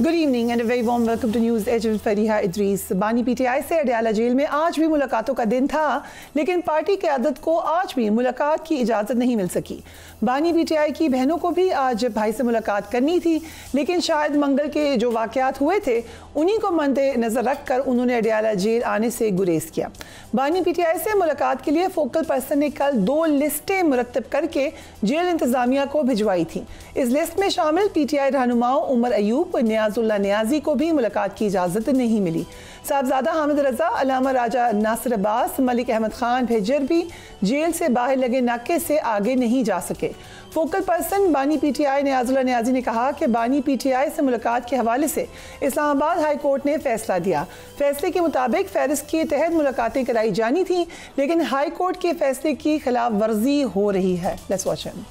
Good evening and very warm welcome to news edge Fariha Idris. बानी पीटीआई से Adiala jail में आज भी मुलाकातों का दिन था, लेकिन पार्टी क़यादत को आज भी मुलाकात की इजाज़त नहीं मिल सकी। बानी पीटीआई की बहनों को भी आज भाई से मुलाकात करनी थी, लेकिन शायद मंगल के जो वाक़यात हुए थे उन्हीं को मद्दे नज़र रख कर उन्होंने अडयाला जेल आने से गुरेज किया। बानी पीटीआई से मुलाकात के लिए फोकल पर्सन ने कल 2 लिस्टें मुरतब करके जेल इंतज़ामिया को भिजवाई थी। इस लिस्ट में शामिल पीटीआई रहनुमाओं उमर अयूब, नियाजुल्लाह नियाजी को भी मुलाकात की इजाज़त नहीं मिली। साहबजादा हामिद रजा, अल्लामा राजा नासिर अब्बास, मलिक अहमद खान भेजर भी जेल से बाहर लगे नाके से आगे नहीं जा सके। फोकल पर्सन बानी पीटीआई नियाजुल्लाह नियाजी ने कहा कि बानी पीटीआई से मुलाकात के हवाले से इस्लामाबाद हाई कोर्ट ने फैसला दिया। फैसले के मुताबिक फहरिस्त के तहत मुलाकातें कराई जानी थी, लेकिन हाई कोर्ट के फैसले की खिलाफ वर्जी हो रही है। Let's watch him.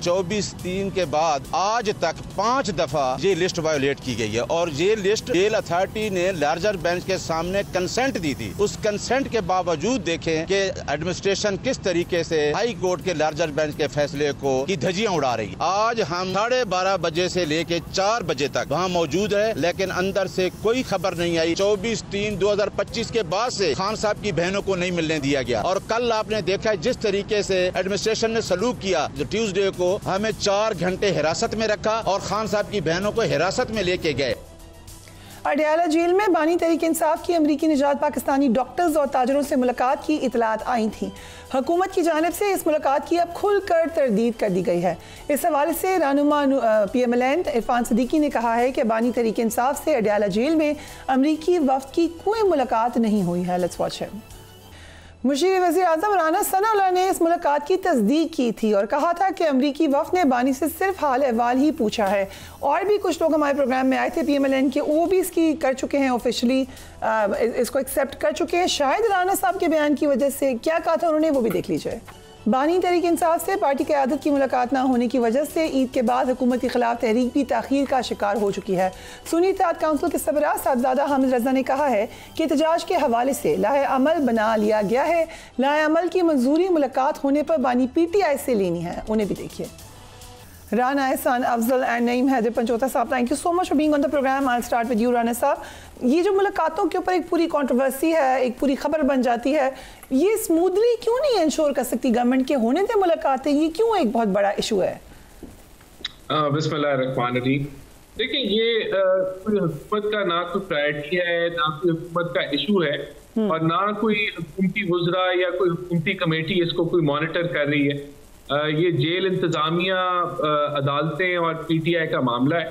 24/3 के बाद आज तक 5 दफा ये लिस्ट वायोलेट की गई है और ये लिस्ट जेल अथॉरिटी ने लार्जर बेंच के सामने कंसेंट दी थी। उस कंसेंट के बावजूद देखें कि एडमिनिस्ट्रेशन किस तरीके से हाई कोर्ट के लार्जर बेंच के फैसले को की धज्जियां उड़ा रही है। आज हम 12:30 बजे से लेके 4 बजे तक वहाँ मौजूद है, लेकिन अंदर से कोई खबर नहीं आई। 24/3/2025 के बाद से खान साहब की बहनों को नहीं मिलने दिया गया और कल आपने देखा जिस तरीके से एडमिनिस्ट्रेशन ने सलूक किया, जो ट्यूसडे को हमें 4 घंटे हिरासत में रखा और खान साहब की बहनों को हिरासत में लेके गए। अडयाला जेल में बानी तहरीक इंसाफ की अमरीकी निजात पाकिस्तानी डॉक्टर्स और ताजरों से मुलाकात की इतलात आई थी। हुकूमत की जानिब से इस मुलाकात की अब खुलकर तरदीद कर दी गई है। इस हवाले से रहनुमा PMLN इरफान सिद्दीकी ने कहा है कि बानी तहरीक इंसाफ से अडयाला जेल में अमरीकी वफ्द की कोई मुलाकात नहीं हुई है। Let's watch him. मुशीर वज़ीर आज़म राना सनाउल्लाह ने इस मुलाकात की तस्दीक की थी और कहा था कि अमरीकी वफ़द ने बानी से सिर्फ हाल अहवाल ही पूछा है। और भी कुछ लोग हमारे प्रोग्राम में आए थे PMLN के, वो भी इसकी कर चुके हैं, ऑफिशियली इसको एक्सेप्ट कर चुके हैं। शायद राना साहब के बयान की वजह से क्या कहा था उन्होंने, वो भी देख लीजिए। बानी तहरीक इंसाफ से पार्टी क़यादत की मुलाकात ना होने की वजह से ईद के बाद हुकूमत के खिलाफ तहरीक भी ताख़ीर का शिकार हो चुकी है। सुन्नी इत्तेहाद काउंसिल के सरबराह साहबजादा हामिद रजा ने कहा है कि एहतजाज के हवाले से लाहे अमल बना लिया गया है। लाहे अमल की मंजूरी मुलाकात होने पर बानी PTI से लेनी है। उन्हें भी देखिए। Rana Ehsan Afzal and Naeem Haider Panchota sahab, thank you so much for being on the programme. I start with you Rana sahab. ये जो मुलाकातों के ऊपर एक पूरी कंट्रोवर्सी है, एक पूरी खबर बन जाती है, ये स्मूथली क्यों नहीं इंश्योर कर सकती गवर्नमेंट के होने थे मुलाकातें? ये क्यों एक बहुत बड़ा इशू है? बिस्मिल्लाहिर्रहमानिर्रहीम। देखिए, ये कोई हुकूमत का ना कोई प्रायोरिटी है, ना कोई हुकूमत का इशू है और ना कोई हुकूमती वुज़रा या कोई हुकूमती कमेटी इसको कोई मॉनिटर कर रही है। ये जेल इंतज़ामिया, अदालतें और PTI का मामला है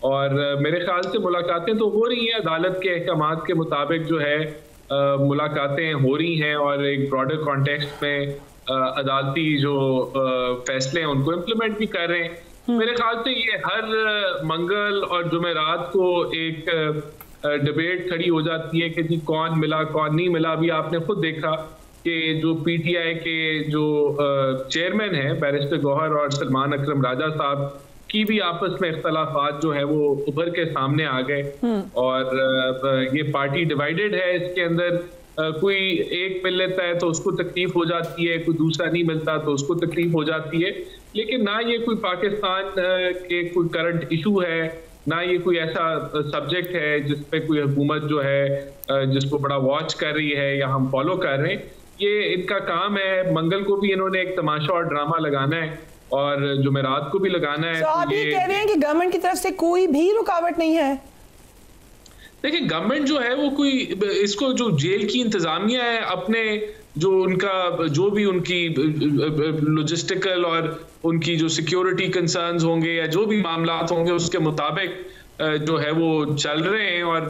और मेरे ख्याल से मुलाकातें तो हो रही हैं, अदालत के अहकामात के मुताबिक जो है मुलाकातें हो रही हैं और एक ब्रॉडर कॉन्टेक्स्ट में अदालती जो फैसले हैं उनको इम्प्लीमेंट भी कर रहे हैं। मेरे ख्याल से ये हर मंगल और जुमेरात को एक डिबेट खड़ी हो जाती है कि जी कौन मिला कौन नहीं मिला। अभी आपने खुद देखा कि जो PTI के जो चेयरमैन हैं बैरिस्टर गौहर और सलमान अकरम राजा साहब की भी आपस में इख्तलाफात जो है वो उभर के सामने आ गए और ये पार्टी डिवाइडेड है। इसके अंदर कोई एक मिल लेता है तो उसको तकलीफ हो जाती है, कोई दूसरा नहीं मिलता तो उसको तकलीफ हो जाती है। लेकिन ना ये कोई पाकिस्तान के कोई करंट इशू है, ना ये कोई ऐसा सब्जेक्ट है जिसपे कोई हुकूमत जो है जिसको बड़ा वॉच कर रही है या हम फॉलो कर रहे हैं। ये इनका काम है। मंगल को भी इन्होंने एक तमाशा और ड्रामा लगाना है और जुमेरात को भी लगाना है। तो आप ये कह रहे हैं कि गवर्नमेंट की तरफ से कोई भी रुकावट नहीं है? देखिए, गवर्नमेंट जो है वो कोई इसको जो जेल की इंतजामिया है अपने जो उनका जो भी उनकी लॉजिस्टिकल और उनकी जो सिक्योरिटी कंसर्न्स होंगे या जो भी मामलात होंगे उसके मुताबिक जो है वो चल रहे हैं और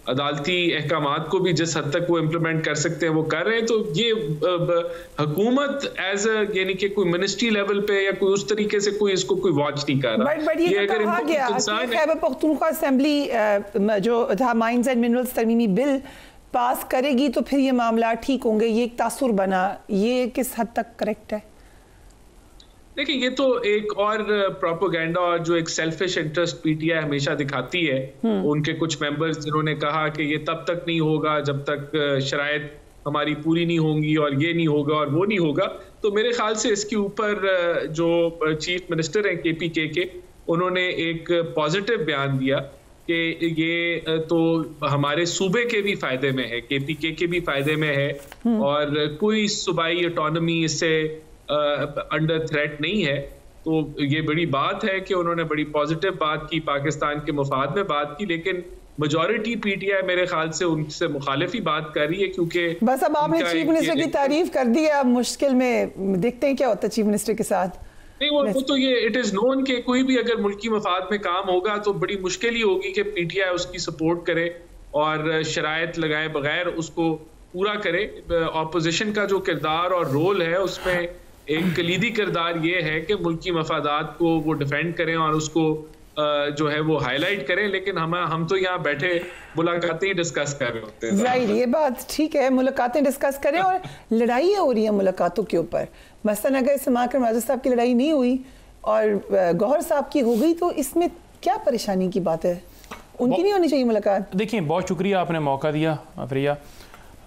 अदालती अहकामात को भी जिस हद तक वो इम्प्लीमेंट कर सकते हैं वो कर रहे हैं। तो ये हुकूमत एज यानी कि कोई मिनिस्ट्री लेवल पे या कोई उस तरीके से कोई इसको कोई वॉच नहीं कर रहा। बट ये तो कहा गया कि खैबर पख्तूनख्वा असेंबली जो था माइंस एंड मिनरल्स तरमीमी बिल पास करेगी तो फिर ये मामला ठीक होंगे, ये एक तासुर बना। ये किस हद तक करेक्ट है? देखिए, ये तो एक और प्रोपेगेंडा और जो एक सेल्फिश इंटरेस्ट PTI हमेशा दिखाती है। उनके कुछ मेंबर्स जिन्होंने कहा कि ये तब तक नहीं होगा जब तक शराइत हमारी पूरी नहीं होंगी और ये नहीं होगा और वो नहीं होगा। तो मेरे ख्याल से इसके ऊपर जो चीफ मिनिस्टर हैं KPK के उन्होंने एक पॉजिटिव बयान दिया कि ये तो हमारे सूबे के भी फायदे में है, KPK के भी फायदे में है और कोई सूबाई ऑटोनॉमी इससे अंडर थ्रेट नहीं है। तो ये बड़ी बात है कि उन्होंने बड़ी पॉजिटिव बात की, पाकिस्तान के मुफाद में बात की, लेकिन मेजॉरिटी PTI मेरे ख्याल से उनसे मुखालिफ ही बात कर रही है, क्योंकि बस अब आपने चीफ मिनिस्टर की तारीफ कर दी है, अब मुश्किल में देखते हैं क्या होता है चीफ मिनिस्टर के साथ। नहीं, वो तो ये इट इज नोन कि कोई भी अगर मुल्की मफाद में काम होगा तो बड़ी मुश्किल ही होगी कि PTI उसकी सपोर्ट करे और शराइत लगाए बगैर उसको पूरा करे। ऑपोजिशन का जो किरदार और रोल है उसमें एक कलीदी किरदार ये है कि मुल्की मफादात को वो डिफेंड करें और उसको जो है वो हाईलाइट करें, लेकिन हम तो यहाँ बैठे मुलाकातें ही डिस्कस कर रहे होते हैं। राइट, ये बात ठीक है, मुलाकातें डिस्कस करें और लड़ाई हो रही है मुलाकातों के ऊपर। मसलन अगर समा अकरम राजा साहब की लड़ाई नहीं हुई और गौहर साहब की हो गई तो इसमें क्या परेशानी की बात है? उनकी नहीं होनी चाहिए मुलाकात? देखिए, बहुत शुक्रिया आपने मौका दिया अफरिया।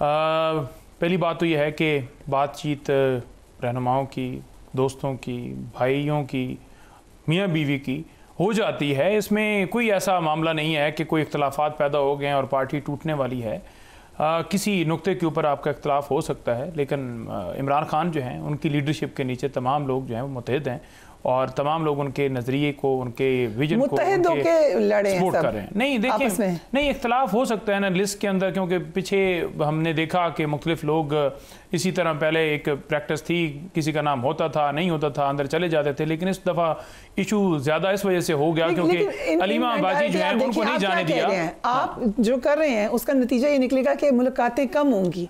पहली बात तो यह है कि बातचीत रहनुमाओं की, दोस्तों की, भाइयों की, मियाँ बीवी की हो जाती है। इसमें कोई ऐसा मामला नहीं है कि कोई इख्तलाफात पैदा हो गए हैं और पार्टी टूटने वाली है। किसी नुक्ते के ऊपर आपका इख्तलाफ हो सकता है, लेकिन इमरान खान जो हैं उनकी लीडरशिप के नीचे तमाम लोग जो हैं वो मुत्तहिद हैं और तमाम लोग उनके नज़रिए को, उनके विजन को सपोर्ट कर रहे हैं। नहीं देखिए, नहीं इख्तलाफ हो सकता है ना लिस्ट के अंदर, क्योंकि पीछे हमने देखा कि मुख्तलिफ लोग इसी तरह, पहले एक प्रैक्टिस थी, किसी का नाम होता था नहीं होता था, अंदर चले जाते थे, लेकिन इस दफ़ा इशू ज़्यादा इस वजह से हो गया क्योंकि अलीमा बाजी जो है उनको नहीं जाने दिया। आप जो कर रहे हैं उसका नतीजा ये निकलेगा कि मुलाकातें कम होंगी।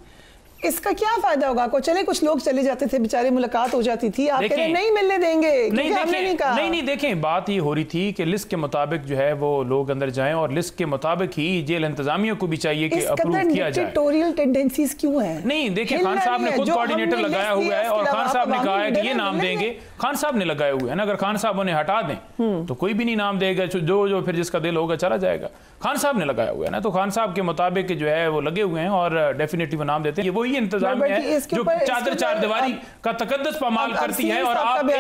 इसका क्या फायदा होगा? को चले कुछ लोग चले जाते थे बेचारे, मुलाकात हो जाती थी, आप कह रहे नहीं मिलने देंगे, नहीं देखें, बात ये हो रही थी कि लिस्ट के मुताबिक जो है वो लोग अंदर जाएं और लिस्ट के मुताबिक ही जेल इंतजामिया को भी चाहिए कि अप्रूव किया जाए। डिक्टेटोरियल टेंडेंसीज क्यों है? नहीं देखिए, खान साहब ने खुद कोऑर्डिनेटर लगाया हुआ है और खान साहब ने कहा है कि ये नाम देंगे, खान साहब ने लगाए हुए हैं ना, अगर खान साहब उन्हें हटा दें तो कोई भी नहीं नाम देगा, जो फिर जिसका दिल होगा चला जाएगा। खान साहब ने लगाया हुआ है ना, तो खान साहब के मुताबिक जो है वो लगे हुए हैं और डेफिनेटली वो नाम देते हैं। ये वही इंतजाम है जो चादर चार दीवारी का तकद्दुस पामाल करती है। और आप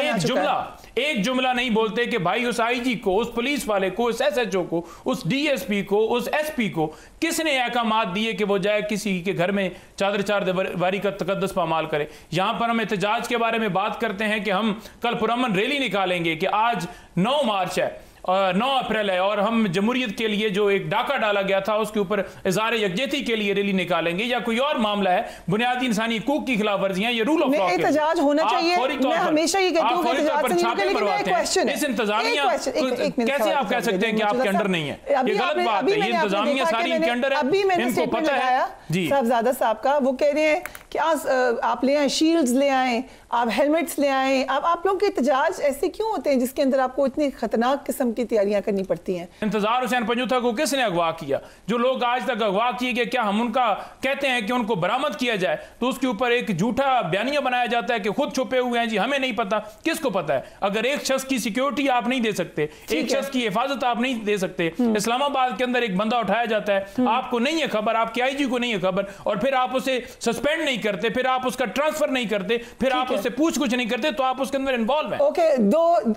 एक जुमला नहीं बोलते कि भाई उस IG को, उस पुलिस वाले को, उस SHO को, उस DSP को, उस SP को किसने अहकामात दिए कि वो जाए किसी के घर में चादर चार दीवारी का तकद्दुस पामाल करे। यहां पर हम एहतजाज के बारे में बात करते हैं कि हम कल पुरअमन रैली निकालेंगे, कि आज 9 मार्च है, 9 अप्रैल है और हम जमहूरियत के लिए जो एक डाका डाला गया था उसके ऊपर इज़हार यकजहती के लिए रैली निकालेंगे, या कोई और मामला है बुनियादी इंसानी हकूक की खिलाफ वर्जियां, ये रूल ऑफ लॉ एहतजाज होना चाहिए। मैं हमेशा ये कहती हूं कि इस इंतजामिया कैसे आप कह सकते हैं कि आपके अंडर नहीं है? ये गलत बात है। ये इंतजामिया सारी इनके अंडर है, अभी मैंने इनको पता है जी साहबजादा साहब का, वो कह रहे हैं कि आप ले आए शील्ड्स, ले आए आप हेलमेट्स, ले आए। अब आप लोग के एहतजाज ऐसे क्यों होते हैं जिसके अंदर आपको इतनी खतरनाक किस्म की तैयारियां करनी पड़ती हैं? इंतजार हुसैन पंजूथा को किसने अगवा किया? जो लोग आज तक अगवा किए गए, क्या हम उनका कहते हैं कि उनको बरामद किया जाए तो उसके ऊपर एक झूठा बयानिया बनाया जाता है कि खुद छुपे हुए हैं जी, हमें नहीं पता। किसको पता है? अगर एक शख्स की सिक्योरिटी आप नहीं दे सकते, एक शख्स की हिफाजत आप नहीं दे सकते, इस्लामाबाद के अंदर एक बंदा उठाया जाता है, आपको नहीं है खबर, आपके IG को नहीं है खबर, और फिर आप उसे सस्पेंड नहीं करते, फिर आप उसका ट्रांसफर नहीं करते, फिर आप उससे पूछ कुछ नहीं करते, तो आप उसके अंदर इन्वॉल्व हैं। ओके, दो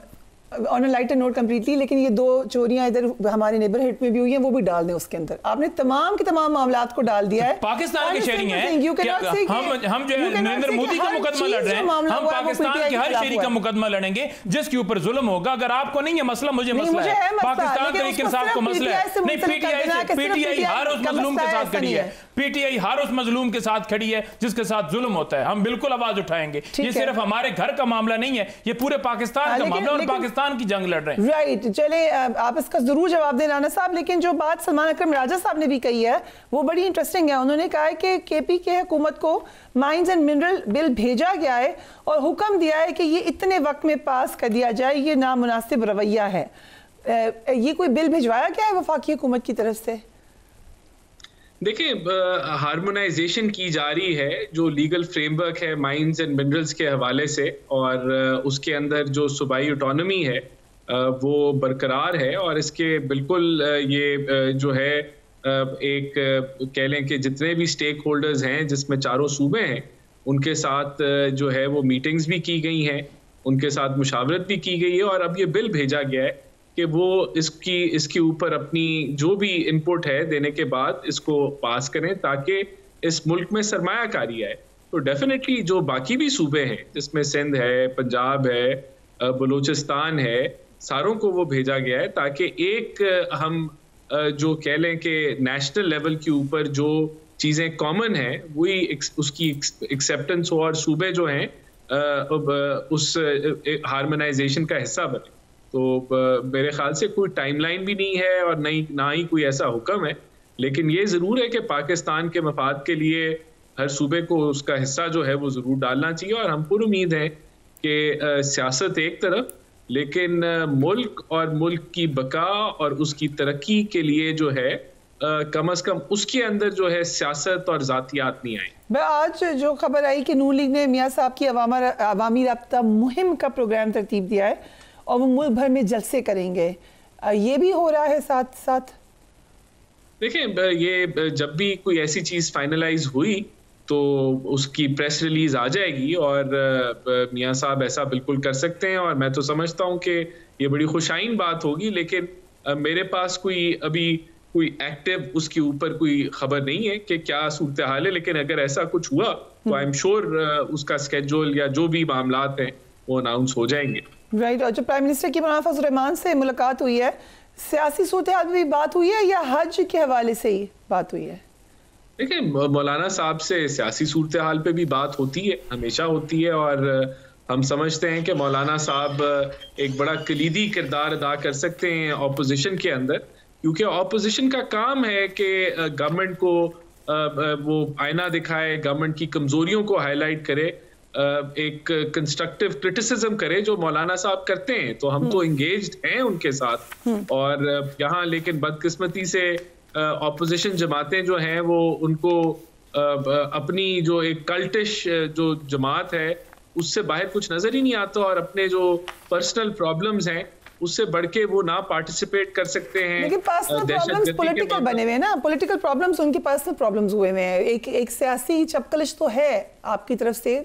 on a lighter note completely, लेकिन ये 2 चोरियां इधर हमारे नेबरहुड में भी हुई हैं, वो भी डाल दें उसके अंदर। आपने तमाम के तमाम मामलात को डाल दिया है। पाकिस्तान की शेयरिंग है, हम जो है नरेंद्र मोदी का मुकदमा लड़ रहे हैं, हम पाकिस्तान के हर शहरी का मुकदमा लड़ेंगे जिसके ऊपर जुल्म होगा। अगर आपको नहीं है मसला, मुझे मसला है, पाकिस्तान तरीके इंसाफ को मसला है। नहीं, PTI हर उस मजलूम के साथ खड़ी है, PTI हर उस मजलूम के साथ खड़ी है जिसके साथ जुल्म होता है। हम बिल्कुल आवाज उठाएंगे। ये सिर्फ हमारे घर का मामला नहीं है, ये पूरे पाकिस्तान का मामला और पाकिस्तान की जंग लड़ रहे हैं। राइट, चले आप इसका जरूर जवाब दें राना साहब, लेकिन जो बात सलमान अकरम राजा साहब ने भी कही है वो बड़ी इंटरेस्टिंग है। उन्होंने कहा है कि KPK हुकूमत को माइंस एंड मिनरल बिल भेजा गया है और हुक्म दिया है कि ये इतने वक्त में पास कर दिया जाए, ये नामुनासिब रवैया है। ये कोई बिल भिजवाया गया है वफाकी हुकूमत की तरफ से? देखिए, हार्मोनाइजेशन की जा रही है, जो लीगल फ्रेमवर्क है माइंस एंड मिनरल्स के हवाले से, और उसके अंदर जो सूबाई ऑटोनॉमी है वो बरकरार है। और इसके बिल्कुल ये जो है एक कह लें कि जितने भी स्टेक होल्डर्स हैं जिसमें चारों सूबे हैं, उनके साथ जो है वो मीटिंग्स भी की गई हैं, उनके साथ मुशावरत भी की गई है, और अब ये बिल भेजा गया है कि वो इसके ऊपर अपनी जो भी इनपुट है देने के बाद इसको पास करें ताकि इस मुल्क में सरमायाकारी आए। तो डेफिनेटली जो बाकी भी सूबे हैं जिसमें सिंध है, पंजाब है, बलूचिस्तान है, सारों को वो भेजा गया है ताकि एक हम जो कह लें कि नेशनल लेवल के ऊपर जो चीज़ें कॉमन हैं वही उसकी एक्सेप्टेंस हो और सूबे जो हैं उस हार्मोनाइजेशन का हिस्सा बने। तो मेरे ख्याल से कोई टाइमलाइन भी नहीं है और ना ही कोई ऐसा हुक्म है, लेकिन ये ज़रूर है कि पाकिस्तान के मफाद के लिए हर सूबे को उसका हिस्सा जो है वो ज़रूर डालना चाहिए। और हम पूरी उम्मीद है कि सियासत एक तरफ, लेकिन मुल्क और मुल्क की बका और उसकी तरक्की के लिए जो है कम अज़ कम उसके अंदर जो है सियासत और ज़ातियात नहीं आए। आज जो खबर आई कि नून लीग ने मियाँ साहब की अवामी राब्ता मुहिम का प्रोग्राम तरतीब दिया है और वो मुल्क भर में जलसे करेंगे, ये भी हो रहा है साथ साथ। देखें, ये जब भी कोई ऐसी चीज़ फाइनलाइज हुई तो उसकी प्रेस रिलीज आ जाएगी और मियाँ साहब ऐसा बिल्कुल कर सकते हैं और मैं तो समझता हूँ कि ये बड़ी खुशाइन बात होगी। लेकिन मेरे पास कोई एक्टिव उसके ऊपर कोई खबर नहीं है कि क्या सूरत हाल है, लेकिन अगर ऐसा कुछ हुआ तो आई एम श्योर उसका स्केड्यूल या जो भी मामलात हैं वो अनाउंस हो जाएंगे। राइट। और जो प्राइम मिनिस्टर की मौलाना फजल रहमान से मुलाकात हुई है, सियासी सूरत हाल में भी बात हुई है या हज के हवाले से ही बात हुई है? देखिए, मौलाना साहब से सियासी सूरत हाल पे भी बात होती है, हमेशा होती है और हम समझते हैं कि मौलाना साहब एक बड़ा कलीदी किरदार अदा कर सकते हैं ऑपोजिशन के अंदर, क्योंकि ऑपोजिशन का काम है कि गवर्नमेंट को वो आईना दिखाए, गवर्नमेंट की कमजोरियों को हाईलाइट करे, एक कंस्ट्रक्टिव क्रिटिसिज्म करे जो मौलाना साहब करते हैं। तो हम तो इंगेज्ड हैं उनके साथ और यहाँ लेकिन बदकिस्मती से ऑपोजिशन जमातें जो हैं वो उनको अपनी जो एक कल्टिश जो जमात है उससे बाहर कुछ नजर ही नहीं आता और अपने जो पर्सनल प्रॉब्लम्स हैं उससे बढ़ के वो ना पार्टिसिपेट कर सकते हैं। लेकिन पर्सनल प्रॉब्लम्स पॉलिटिकल बने हुए हैं ना, पॉलिटिकल प्रॉब्लम्स उनकी पर्सनल प्रॉब्लम्स हुए हुए हैं। एक सियासी चपकलिश तो है आपकी तरफ से,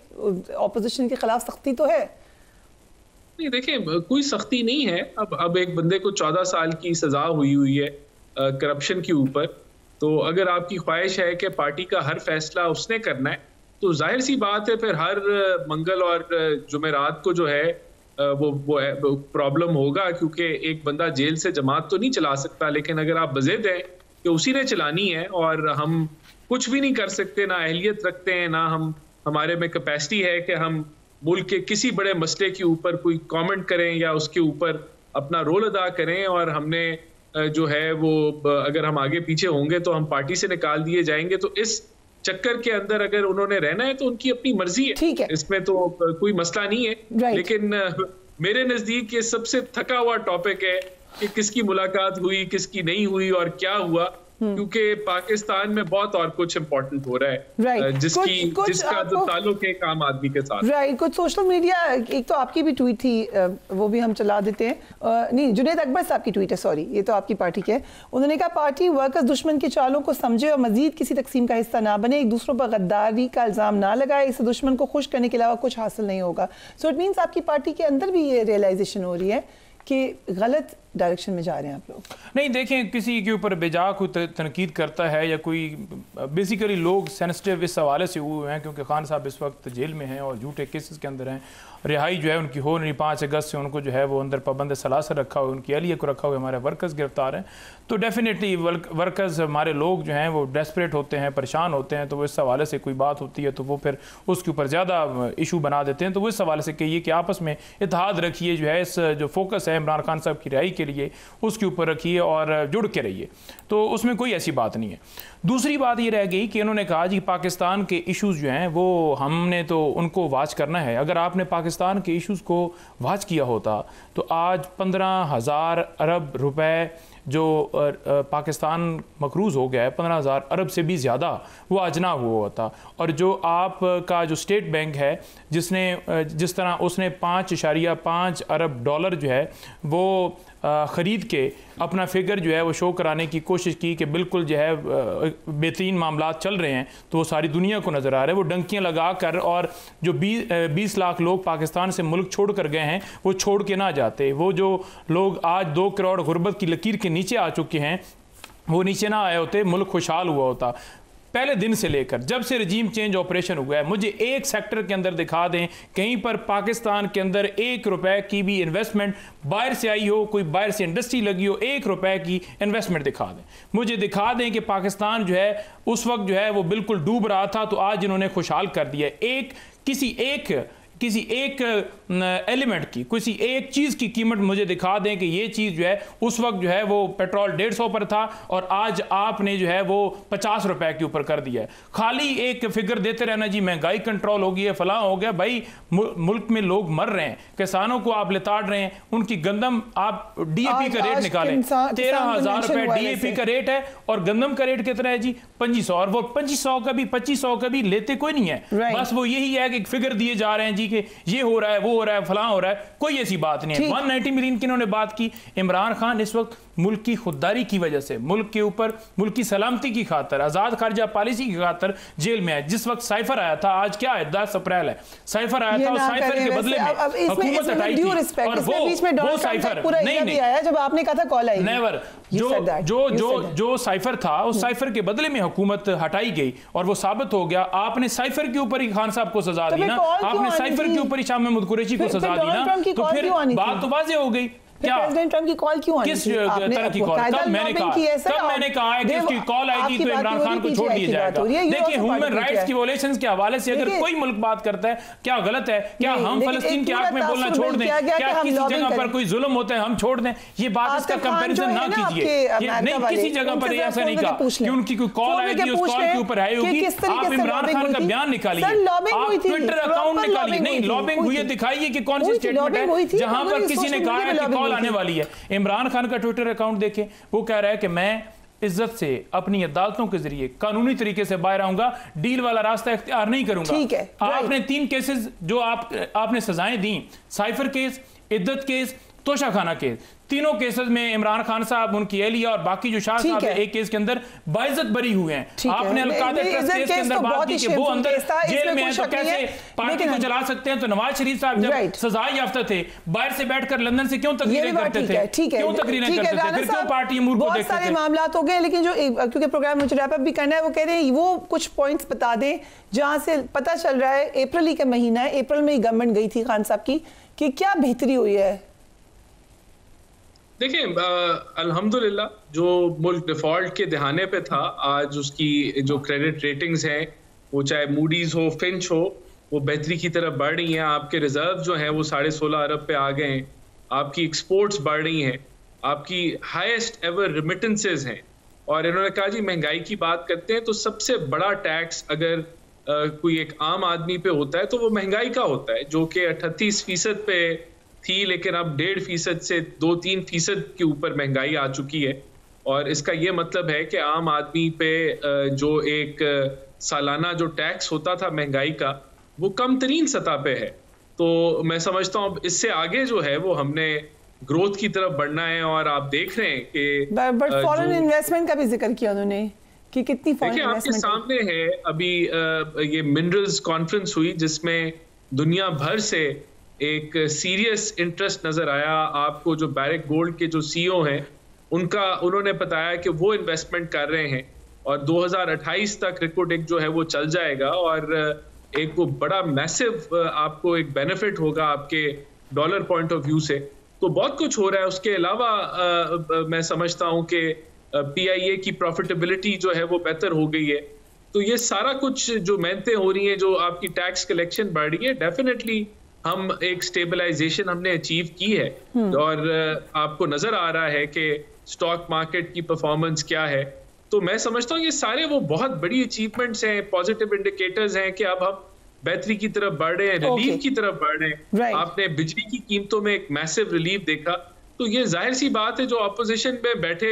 ऑपोजिशन के खिलाफ सख्ती तो है। नहीं, देखिए कोई सख्ती नहीं है। अब एक बंदे को 14 साल की सजा हुई है करप्शन के ऊपर, तो अगर आपकी ख्वाहिश है कि पार्टी का हर फैसला उसने करना है तो जाहिर सी बात है फिर हर मंगल और जुमेरात को जो है वो प्रॉब्लम होगा, क्योंकि एक बंदा जेल से जमात तो नहीं चला सकता। लेकिन अगर आप बज़िद हैं कि उसी ने चलानी है और हम कुछ भी नहीं कर सकते, ना अहलियत रखते हैं, ना हमारे में कैपेसिटी है कि हम मुल्क के किसी बड़े मसले के ऊपर कोई कमेंट करें या उसके ऊपर अपना रोल अदा करें, और हमने जो है वो अगर हम आगे पीछे होंगे तो हम पार्टी से निकाल दिए जाएंगे। तो इस चक्कर के अंदर अगर उन्होंने रहना है तो उनकी अपनी मर्जी है, इसमें तो कोई मसला नहीं है। लेकिन मेरे नजदीक ये सबसे थका हुआ टॉपिक है कि किसकी मुलाकात हुई, किसकी नहीं हुई और क्या हुआ, क्योंकि पाकिस्तान में बहुत और कुछ इंपॉर्टेंट हो रहा है जिसका जो ताल्लुक है एक आम आदमी के साथ। राइट। कुछ सोशल मीडिया, एक तो आपकी भी ट्वीट थी, वो भी हम चला देते हैं। नहीं, जुनैद अकबर साहब की ट्वीट है, सॉरी, ये तो आपकी पार्टी के है। उन्होंने कहा पार्टी वर्कर्स दुश्मन की चालों को समझे और मजीद किसी तकसीम का हिस्सा ना बने, एक दूसरों पर गद्दारी का इल्जाम ना लगाए, इससे दुश्मन को खुश करने के अलावा कुछ हासिल नहीं होगा। सो इट मीन्स आपकी पार्टी के अंदर भी ये रियलाइजेशन हो रही है कि गलत डायरेक्शन में जा रहे हैं आप लोग। नहीं, देखें, किसी के ऊपर बेजा कोई तनकीद करता है या कोई, बेसिकली लोग सेंसिटिव इस हवाले से हुए हैं क्योंकि खान साहब इस वक्त जेल में हैं और झूठे केसेस के अंदर हैं। रिहाई जो है उनकी हो नहीं, 5 अगस्त से उनको जो है वो अंदर पाबंद सलासर रखा हुआ, उनकी अहलिया को रखा हुआ, हमारे वर्कर्स गिरफ्तार हैं। तो डेफिनेटली वर्कर्स, हमारे लोग जो हैं वो डेस्परेट होते हैं, परेशान होते हैं, तो वो इस हवाले से कोई बात होती है तो वो फिर उसके ऊपर ज़्यादा इशू बना देते हैं। तो वो इस हवाले से कहिए कि आपस में इत्तेहाद रखिए, जो है इस जो फोकस है इमरान खान साहब की रिहाई के लिए उसके ऊपर रखिए और जुड़ के रहिए, तो उसमें कोई ऐसी बात नहीं है। दूसरी बात ये रह गई कि इन्होंने कहा जी पाकिस्तान के इश्यूज़ जो हैं वो हमने तो उनको वाच करना है। अगर आपने पाकिस्तान के इश्यूज़ को वाच किया होता तो आज 15,000 अरब रुपए जो पाकिस्तान मकरूज़ हो गया है 15,000 अरब से भी ज़्यादा, वो अजना हुआ था। और जो आपका जो स्टेट बैंक है जिस तरह उसने 5.5 अरब डॉलर जो है वो ख़रीद के अपना फिगर जो है वो शो कराने की कोशिश की कि बिल्कुल जो है बेहतरीन मामला चल रहे हैं, तो वो सारी दुनिया को नज़र आ रहा है। वो डंकियाँ लगा कर, और जो 20 लाख लोग पाकिस्तान से मुल्क छोड़ कर गए हैं वो छोड़ के ना जाते। वो जो लोग आज 2 करोड़ गुर्बत की लकीर के नीचे आ चुके हैं, वो नीचे ना आए होते, मुल्क खुशहाल हुआ होता। पहले दिन से लेकर जब से रजीम चेंज ऑपरेशन हुआ है, मुझे एक सेक्टर के अंदर दिखा दें कहीं पर पाकिस्तान के अंदर 1 रुपए की भी इन्वेस्टमेंट बाहर से आई हो, कोई बाहर से इंडस्ट्री लगी हो, 1 रुपए की इन्वेस्टमेंट दिखा दें। मुझे दिखा दें कि पाकिस्तान जो है उस वक्त जो है वो बिल्कुल डूब रहा था, तो आज इन्होंने खुशहाल कर दिया। किसी एक एलिमेंट की, किसी एक चीज़ की कीमत मुझे दिखा दें कि ये चीज़ जो है उस वक्त जो है वो पेट्रोल 150 पर था और आज आपने जो है वो 50 रुपए के ऊपर कर दिया है। खाली एक फिगर देते रहना जी महंगाई कंट्रोल हो गई है, फलां हो गया। भाई मुल्क में लोग मर रहे हैं, किसानों को आप लिताड़ रहे हैं, उनकी गंदम आप डीएपी का रेट निकालें, 13,000 रुपए डीएपी का रेट है और गंदम का रेट कितना है जी 2500, और वो 2500 का भी लेते कोई नहीं है। बस वो यही है कि फिगर दिए जा रहे हैं जी कि ये हो रहा है, वो हो रहा है, फलां हो रहा है, कोई ऐसी बात नहीं है। 190 मिलियन की इन्होंने बात की। इमरान खान इस वक्त मुल्क की खुददारी की वजह से, मुल्क के ऊपर मुल्क की सलामती की खातर, आजाद खारजा पॉलिसी की खातर जेल में है। जिस वक्त साइफर आया था, आज क्या है 10 अप्रैल है, साइफर आया था, और साइफर के बदले में हुकूमत हटाई थी, और वो साइफर नहीं आया जब आपने कहा था कॉल आई नेवर, जो साइफर था उस साइफर के बदले में हुकूमत हटाई गई और वो साबित हो गया। आपने साइफर के ऊपर ही खान साहब को सजा दी ना, आपने साइफर के ऊपर ही शाह महमूद कुरैशी को सजा दी ना, तो फिर बात तो वाज़ेह हो गई। क्या प्रेसिडेंट ट्रंप की कॉल क्यों आई? किस तरह की कॉल? कब मैंने कहा है कि उसकी कॉल आएगी तो इमरान खान को छोड़ दिया जाएगा। देखिए, ह्यूमन राइट्स की वॉयलेशंस के हवाले से अगर कोई मुल्क बात करता है, क्या गलत है? क्या हम फलस्तीन के हक में बोलना छोड़ दें? क्या किसी जगह पर कोई जुल्म होता है हम छोड़ दें? ये बात, इसका कंपैरिजन ना कीजिए। नहीं, किसी जगह पर ऐसा नहीं कहा कि उनकी कोई कॉल आएगी, उस कॉल के ऊपर आई होगी। आप इमरान खान का बयान निकालिए, आप ट्विटर अकाउंट निकालिए। नहीं, लॉबिंग हुई है, दिखाइए कि कौन सी स्टेटमेंट है जहां पर किसी ने कहा है कि कॉल आने वाली है। इमरान खान का ट्विटर अकाउंट देखें, वो कह रहा है कि मैं इज्जत से अपनी अदालतों के जरिए कानूनी तरीके से बाहर आऊंगा, डील वाला रास्ता इख्तियार नहीं करूंगा। ठीक है, आपने 3 केसेस जो आपने सजाएं दी, साइफर केस, इद्दत केस, तोशाखाना केस, तीनों केसेस में इमरान खान साहब, उनकी एहलिया और बाकी जो शाह साहब एक केस के अंदर बाइज्जत बरी हुए हैं। आपने अलकायदा ट्रस्ट केस के अंदर बात की कि वो अंदर जेल में है तो कैसे पार्टी को चला सकते हैं। तो नवाज शरीफ साहब जब सजा याफ्ता थे, बाहर से बैठकर लंदन से क्यों तकरीरें करते थे, क्यों तकरीरें करते थे, फिर क्यों पार्टी अमूर को देखते थे? सारे मामला हो गए, लेकिन जो क्योंकि प्रोग्राम मुझे रैप अप भी करना है, वो कह रहे हैं वो कुछ पॉइंट्स बता दें जहां से पता चल रहा है, अप्रैल ही का महीना है, अप्रैल में ही गवर्नमेंट गई थी खान साहब की, कि क्या बेहतरी हुई है। देखिए, अल्हम्दुलिल्लाह जो मुल्क डिफॉल्ट के दहाने पे था, आज उसकी जो क्रेडिट रेटिंग्स हैं, वो चाहे मूडीज हो, फिंच हो, वो बेहतरी की तरफ बढ़ रही हैं। आपके रिजर्व जो हैं वो 16.5 अरब पे आ गए हैं, आपकी एक्सपोर्ट्स बढ़ रही हैं, आपकी हाईएस्ट एवर रिमिटेंसेज हैं। और इन्होंने कहा जी महंगाई की बात करते हैं तो सबसे बड़ा टैक्स अगर कोई एक आम आदमी पे होता है तो वो महंगाई का होता है, जो कि 38% पे थी, लेकिन अब 1.5% से 2-3% के ऊपर महंगाई आ चुकी है। और इसका ये मतलब है कि आम आदमी पे जो एक सालाना जो टैक्स होता था महंगाई का, वो कम तरीन सतह पे है। तो मैं समझता हूँ इससे आगे जो है वो हमने ग्रोथ की तरफ बढ़ना है। और आप देख रहे हैं कि फॉरेन इन्वेस्टमेंट का भी जिक्र किया उन्होंने कि कितनी फॉरेन इन्वेस्टमेंट आपके सामने है। अभी ये मिनरल्स कॉन्फ्रेंस हुई जिसमें दुनिया भर से एक सीरियस इंटरेस्ट नजर आया। आपको जो बैरिक गोल्ड के जो सीईओ हैं उन्होंने बताया कि वो इन्वेस्टमेंट कर रहे हैं और 2028 तक रिकोडेक जो है वो चल जाएगा और एक वो बड़ा मैसिव आपको एक बेनिफिट होगा आपके डॉलर पॉइंट ऑफ व्यू से। तो बहुत कुछ हो रहा है। उसके अलावा मैं समझता हूं कि PIA की प्रॉफिटेबिलिटी जो है वो बेहतर हो गई है। तो ये सारा कुछ जो मेहनतें हो रही हैं, जो आपकी टैक्स कलेक्शन बढ़ रही है, डेफिनेटली हम एक स्टेबलाइजेशन हमने अचीव की है। और आपको नजर आ रहा है कि स्टॉक मार्केट की परफॉर्मेंस क्या है। तो मैं समझता हूँ ये सारे वो बहुत बड़ी अचीवमेंट्स हैं, पॉजिटिव इंडिकेटर्स हैं कि अब हम बेहतरी की तरफ बढ़ रहे हैं, रिलीफ की तरफ बढ़ रहे हैं। आपने बिजली की कीमतों में एक मैसिव रिलीफ देखा। तो ये जाहिर सी बात है, जो अपोजिशन में बैठे,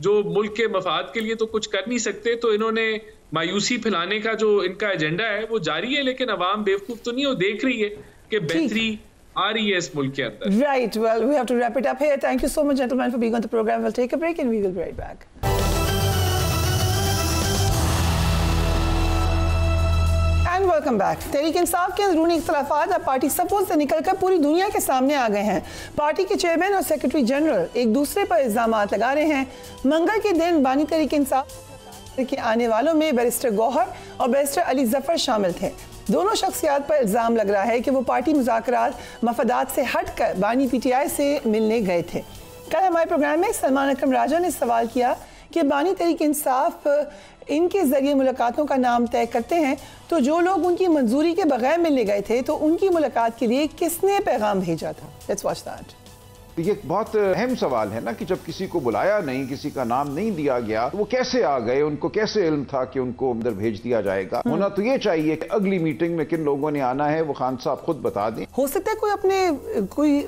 जो मुल्क के मफाद के लिए तो कुछ कर नहीं सकते, तो इन्होंने मायूसी फैलाने का जो इनका एजेंडा है वो जारी है, लेकिन अवाम बेवकूफ तो नहीं, वो देख रही है कि बेहतरी आ रही है इस मुल्क के अंदर। Right, well, we have to wrap it up here. Thank you so much, gentlemen, for being on the program. We'll take a break and we will be right back. And welcome back. Tehreek Insaf के अंदरूनी इख्तलाफात अब party suppose से निकलकर पूरी दुनिया के सामने आ गए हैं। पार्टी के चेयरमैन और सेक्रेटरी जनरल एक दूसरे पर इल्जामात लगा रहे हैं। मंगल के दिन बानी तहरीक इंसाफ के आने वालों में बैरिस्टर गौहर और बैरिस्टर अली जफर शामिल थे। दोनों शख्सियात पर इल्ज़ाम लग रहा है कि वो पार्टी मुज़ाकरात मफादात से हटकर बानी पीटीआई से मिलने गए थे। कल हमारे प्रोग्राम में सलमान अकरम राजा ने सवाल किया कि बानी तहरीक इंसाफ इनके ज़रिए मुलाकातों का नाम तय करते हैं, तो जो लोग उनकी मंजूरी के बगैर मिलने गए थे तो उनकी मुलाकात के लिए किसने पैगाम भेजा था? Let's watch that. ये बहुत अहम सवाल है ना कि जब किसी को बुलाया नहीं, किसी का नाम नहीं दिया गया, तो वो कैसे आ गए? उनको कैसे इल्म था कि उनको अंदर भेज दिया जाएगा? होना तो ये चाहिए कि अगली मीटिंग में किन लोगों ने आना है वो खान साहब खुद बता दें। हो सकता है कोई अपने कोई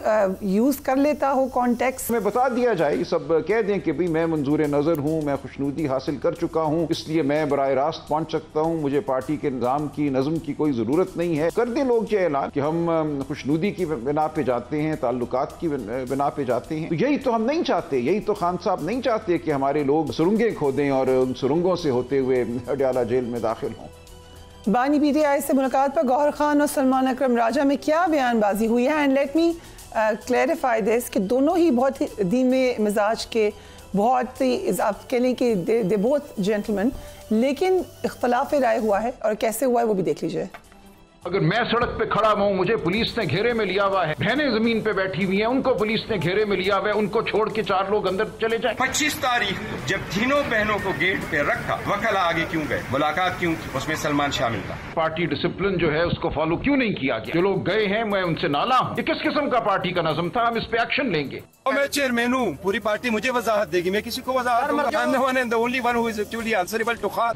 यूज कर लेता हो कॉन्टेक्स्ट में, बता दिया जाए, सब कह दें कि भाई मैं मंजूर नजर हूँ, मैं खुशनुदी हासिल कर चुका हूँ, इसलिए मैं बराह रास्त पहुंच सकता हूँ, मुझे पार्टी के निजाम की नज़म की कोई जरूरत नहीं है। कर दे लोग ये ऐलान कि हम खुशनुदी की बिना पे जाते हैं, ताल्लुकात की बिना पे जाते हैं। यही तो हम नहीं चाहते, यही तो खान साहब नहीं चाहते कि हमारे लोग सुरंगें खोदें और उन सुरंगों से होते हुए अडयाला जेल में दाखिल हों। बानी पीटीआई से मुलाकात पर गौहर खान और सलमान अकरम राजा में क्या बयानबाजी हुई है? And let me clarify this कि दोनों ही बहुत ही धीमे मिजाज के, बहुत ही आप कह लें कि दे बोथ जेंटलमैन, लेकिन इख्तलाफ राय हुआ है और कैसे हुआ है वो भी देख लीजिए। अगर मैं सड़क पे खड़ा हूं, मुझे पुलिस ने घेरे में लिया हुआ है, बहनें जमीन पे बैठी हुई हैं, उनको पुलिस ने घेरे में लिया हुआ है, उनको छोड़ के 4 लोग अंदर चले जाएं। 25 तारीख को जब तीनों बहनों को गेट पे रखा, वकला आगे क्यों गए, मुलाकात क्यों की? उसमें सलमान शामिल था। पार्टी डिसिप्लिन जो है उसको फॉलो क्यों नहीं किया गया? जो लोग गए हैं मैं उनसे नाला हूं। ये किस किस्म का पार्टी का नज़म था? हम इस पे एक्शन लेंगे। मैं चेयरमैन हूँ, पूरी पार्टी मुझे वजाहत देगी, मैं किसी को वजाहत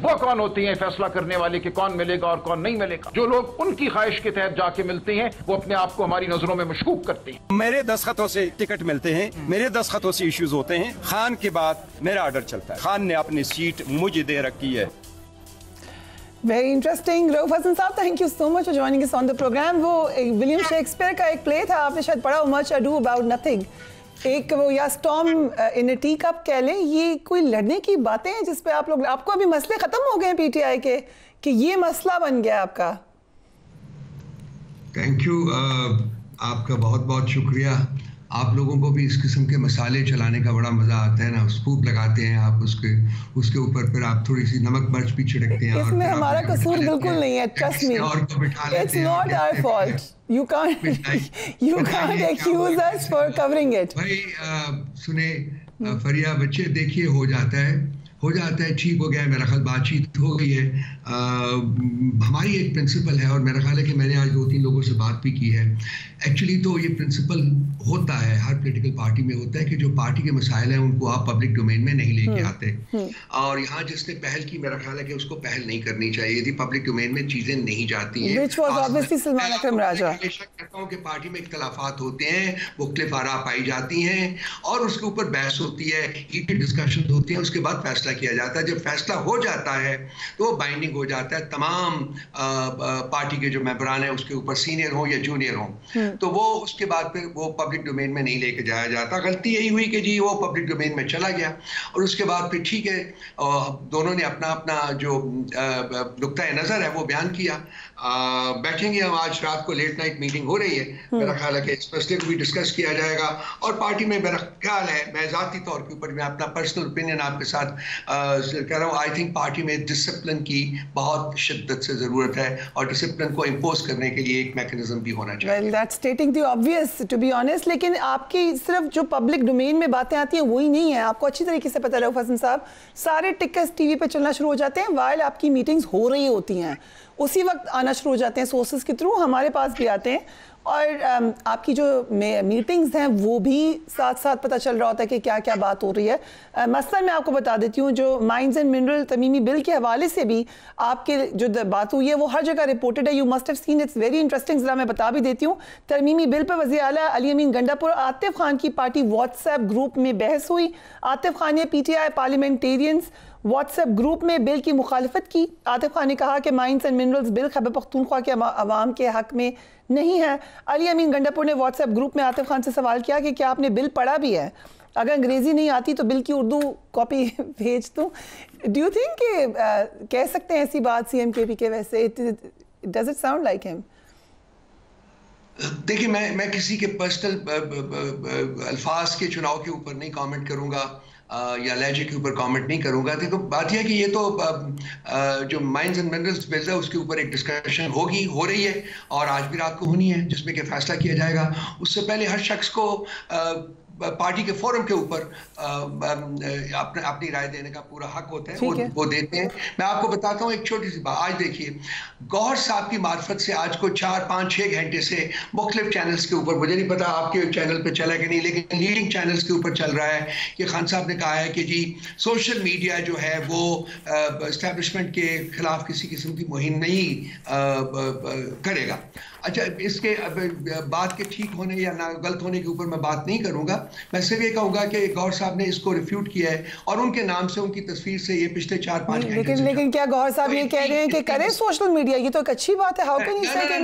वो कौन होती है फैसला करने वाले कि कौन मिलेगा और कौन नहीं मिलेगा? जो लोग उनकी ख्वाहिश के तहत जाके मिलते हैं वो अपने आप को हमारी नजरों में मशकूक करते हैं। मेरे दस्तखतों से टिकट मिलते हैं, मेरे दस्तखतों से इश्यूज होते हैं। खान के बाद मेरा ऑर्डर चलता है। खान ने अपनी सीट मुझे दे रखी है। Very interesting. Rauf Hasan sahab, thank you so much for joining us on the programme. वो विलियम शेक्सपियर का एक प्ले था, आपने शायद पढ़ा, मच अडू अबाउट नथिंग। एक वो या स्टॉर्म इन अ टी कप कह लें, ये कोई लड़ने की बातें हैं जिस पे आप लोग, आपको अभी मसले खत्म हो गए हैं पीटीआई के कि ये मसला बन गया आपका? थैंक यू, आपका बहुत बहुत शुक्रिया। आप लोगों को भी इस किस्म के मसाले चलाने का बड़ा मजा आता है ना, स्कूप लगाते हैं आप, उसके ऊपर फिर आप थोड़ी सी नमक मिर्च भी छिड़कते हैं। इसमें हमारा कसूर बिल्कुल नहीं है, trust me, it's not our fault. You can't accuse us for covering it. भाई सुने फरिया बच्चे, देखिए हो जाता है, ठीक हो गया, मेरा ख्याल बातचीत हो गई है। हमारी एक प्रिंसिपल है और मेरा ख्याल है कि मैंने आज 2-3 लोगों से बात भी की है। एक्चुअली तो ये प्रिंसिपल होता है, हर पॉलिटिकल पार्टी में होता है कि जो पार्टी के मसाइल हैं उनको आप पब्लिक डोमेन में नहीं लेके आते। और यहाँ जिसने पहल की, मेरा ख्याल है कि उसको पहल नहीं करनी चाहिए थी। पब्लिक डोमेन में चीजें नहीं जाती हैं। कहता हूँ कि पार्टी में इख्तलाफात होते हैं, मुख्तलिफ आरा पाई जाती हैं और उसके ऊपर बहस होती है, हीटेड डिस्कशन होती है, उसके बाद फैसला किया जाता है। जब फैसला हो जाता है तो वो बाइंडिंग हो जाता है। तमाम पार्टी के जो मेंबरान हैं उसके ऊपर, सीनियर हो या जूनियर हो, तो वो उसके बाद फिर वो पब्लिक डोमेन में नहीं लेके जाया जाता। गलती यही हुई कि जी वो पब्लिक डोमेन में चला गया और उसके बाद फिर ठीक है, दोनों ने अपना अपना जो नुक्ता नज़र है वो बयान किया। बैठेंगे हम, आज रात को लेट नाइट मीटिंग हो रही है, मेरा ख्याल है कि इस मसले को भी डिस्कस किया जाएगा और पार्टी में मेरा ख्याल है, मैं ज़ाती तौर के ऊपर मैं अपना पर्सनल ओपिनियन आपके साथ कह रहा हूँ, आई थिंक पार्टी में डिसिप्लिन की बहुत शिद्दत से ज़रूरत है और डिसिप्लिन को इम्पोज करने के लिए एक मैकेनिज्म भी होना चाहिए। Well, that's stating the obvious, to be honest, लेकिन आपकी सिर्फ जो पब्लिक डोमेन में बातें आती हैं वही नहीं है। आपको अच्छी तरीके से पता है रऊफ हसन साहब, सारे टिकट्स टीवी पे चलना शुरू हो जाते हैं वाइल आपकी मीटिंग्स हो रही होती हैं, उसी वक्त आना शुरू हो जाते हैं, सोर्सेज के थ्रू हमारे पास भी आते हैं और आपकी जो मीटिंग्स हैं वो भी साथ साथ पता चल रहा होता है कि क्या क्या बात हो रही है। मसलन मैं आपको बता देती हूँ, जो माइंस एंड मिनरल तमीमी बिल के हवाले से भी आपके जो बात हुई है वो हर जगह रिपोर्टेड है। You must have seen, it's very interesting. ज़रा मैं बता भी देती हूँ, तरमीमी बिल पर वज़ीर आला अली अमीन गंडापुर आतिफ खान की पार्टी व्हाट्सएप ग्रुप में बहस हुई। आतिफ खान ने PTI पार्लियामेंटेरियंस व्हाट्सएप ग्रुप में बिल की मुखालफत की। आतिफ खान ने कहा कि mines and minerals bill Khyber Pakhtunkhwa के अवाम के हक में नहीं है। अली अमीन गंडापुर ने व्हाट्सएप ग्रुप में आतिफ खान से सवाल किया कि क्या आपने बिल पढ़ा भी है, अगर अंग्रेजी नहीं आती तो बिल की उर्दू कॉपी भेज दूं। डू यू थिंक कि कह सकते हैं ऐसी बात CMKP के? वैसे does it sound like him? देखिए, मैं किसी के पर्सनल अल्फाज के चुनाव के ऊपर नहीं कमेंट करूंगा या लहजे के ऊपर कमेंट नहीं करूंगा। देखो, बात यह है कि ये तो जो माइंस एंड मिनरल्स बिल है उसके ऊपर एक डिस्कशन हो रही है और आज भी रात को होनी है, जिसमें कि फैसला किया जाएगा। उससे पहले हर शख्स को पार्टी के फोरम के ऊपर अपनी राय देने का पूरा हक होता है, वो देते हैं। मैं आपको बताता हूँ एक छोटी सी बात। आज देखिए, गौहर साहब की मार्फत से आज को 4, 5, 6 घंटे से मुख्तलिफ चैनल्स के ऊपर, मुझे नहीं पता आपके चैनल पे चला कि नहीं, लेकिन लीडिंग चैनल्स के ऊपर चल रहा है कि खान साहब ने कहा है कि जी सोशल मीडिया जो है वो एस्टैब्लिशमेंट के खिलाफ किसी किस्म की मुहिम नहीं करेगा। अच्छा, इसके बात के ठीक होने या ना गलत होने के ऊपर मैं बात नहीं करूंगा। मैं सिर्फ ये कहूंगा कि गौहर साहब ने इसको रिफ्यूट किया है और उनके नाम से, उनकी तस्वीर से ये पिछले 4-5 घंटे लेकिन क्या गौहर साहब ये कह रहे हैं कि करें सोशल मीडिया? ये तो एक अच्छी बात है। हाउ कैन यू से कि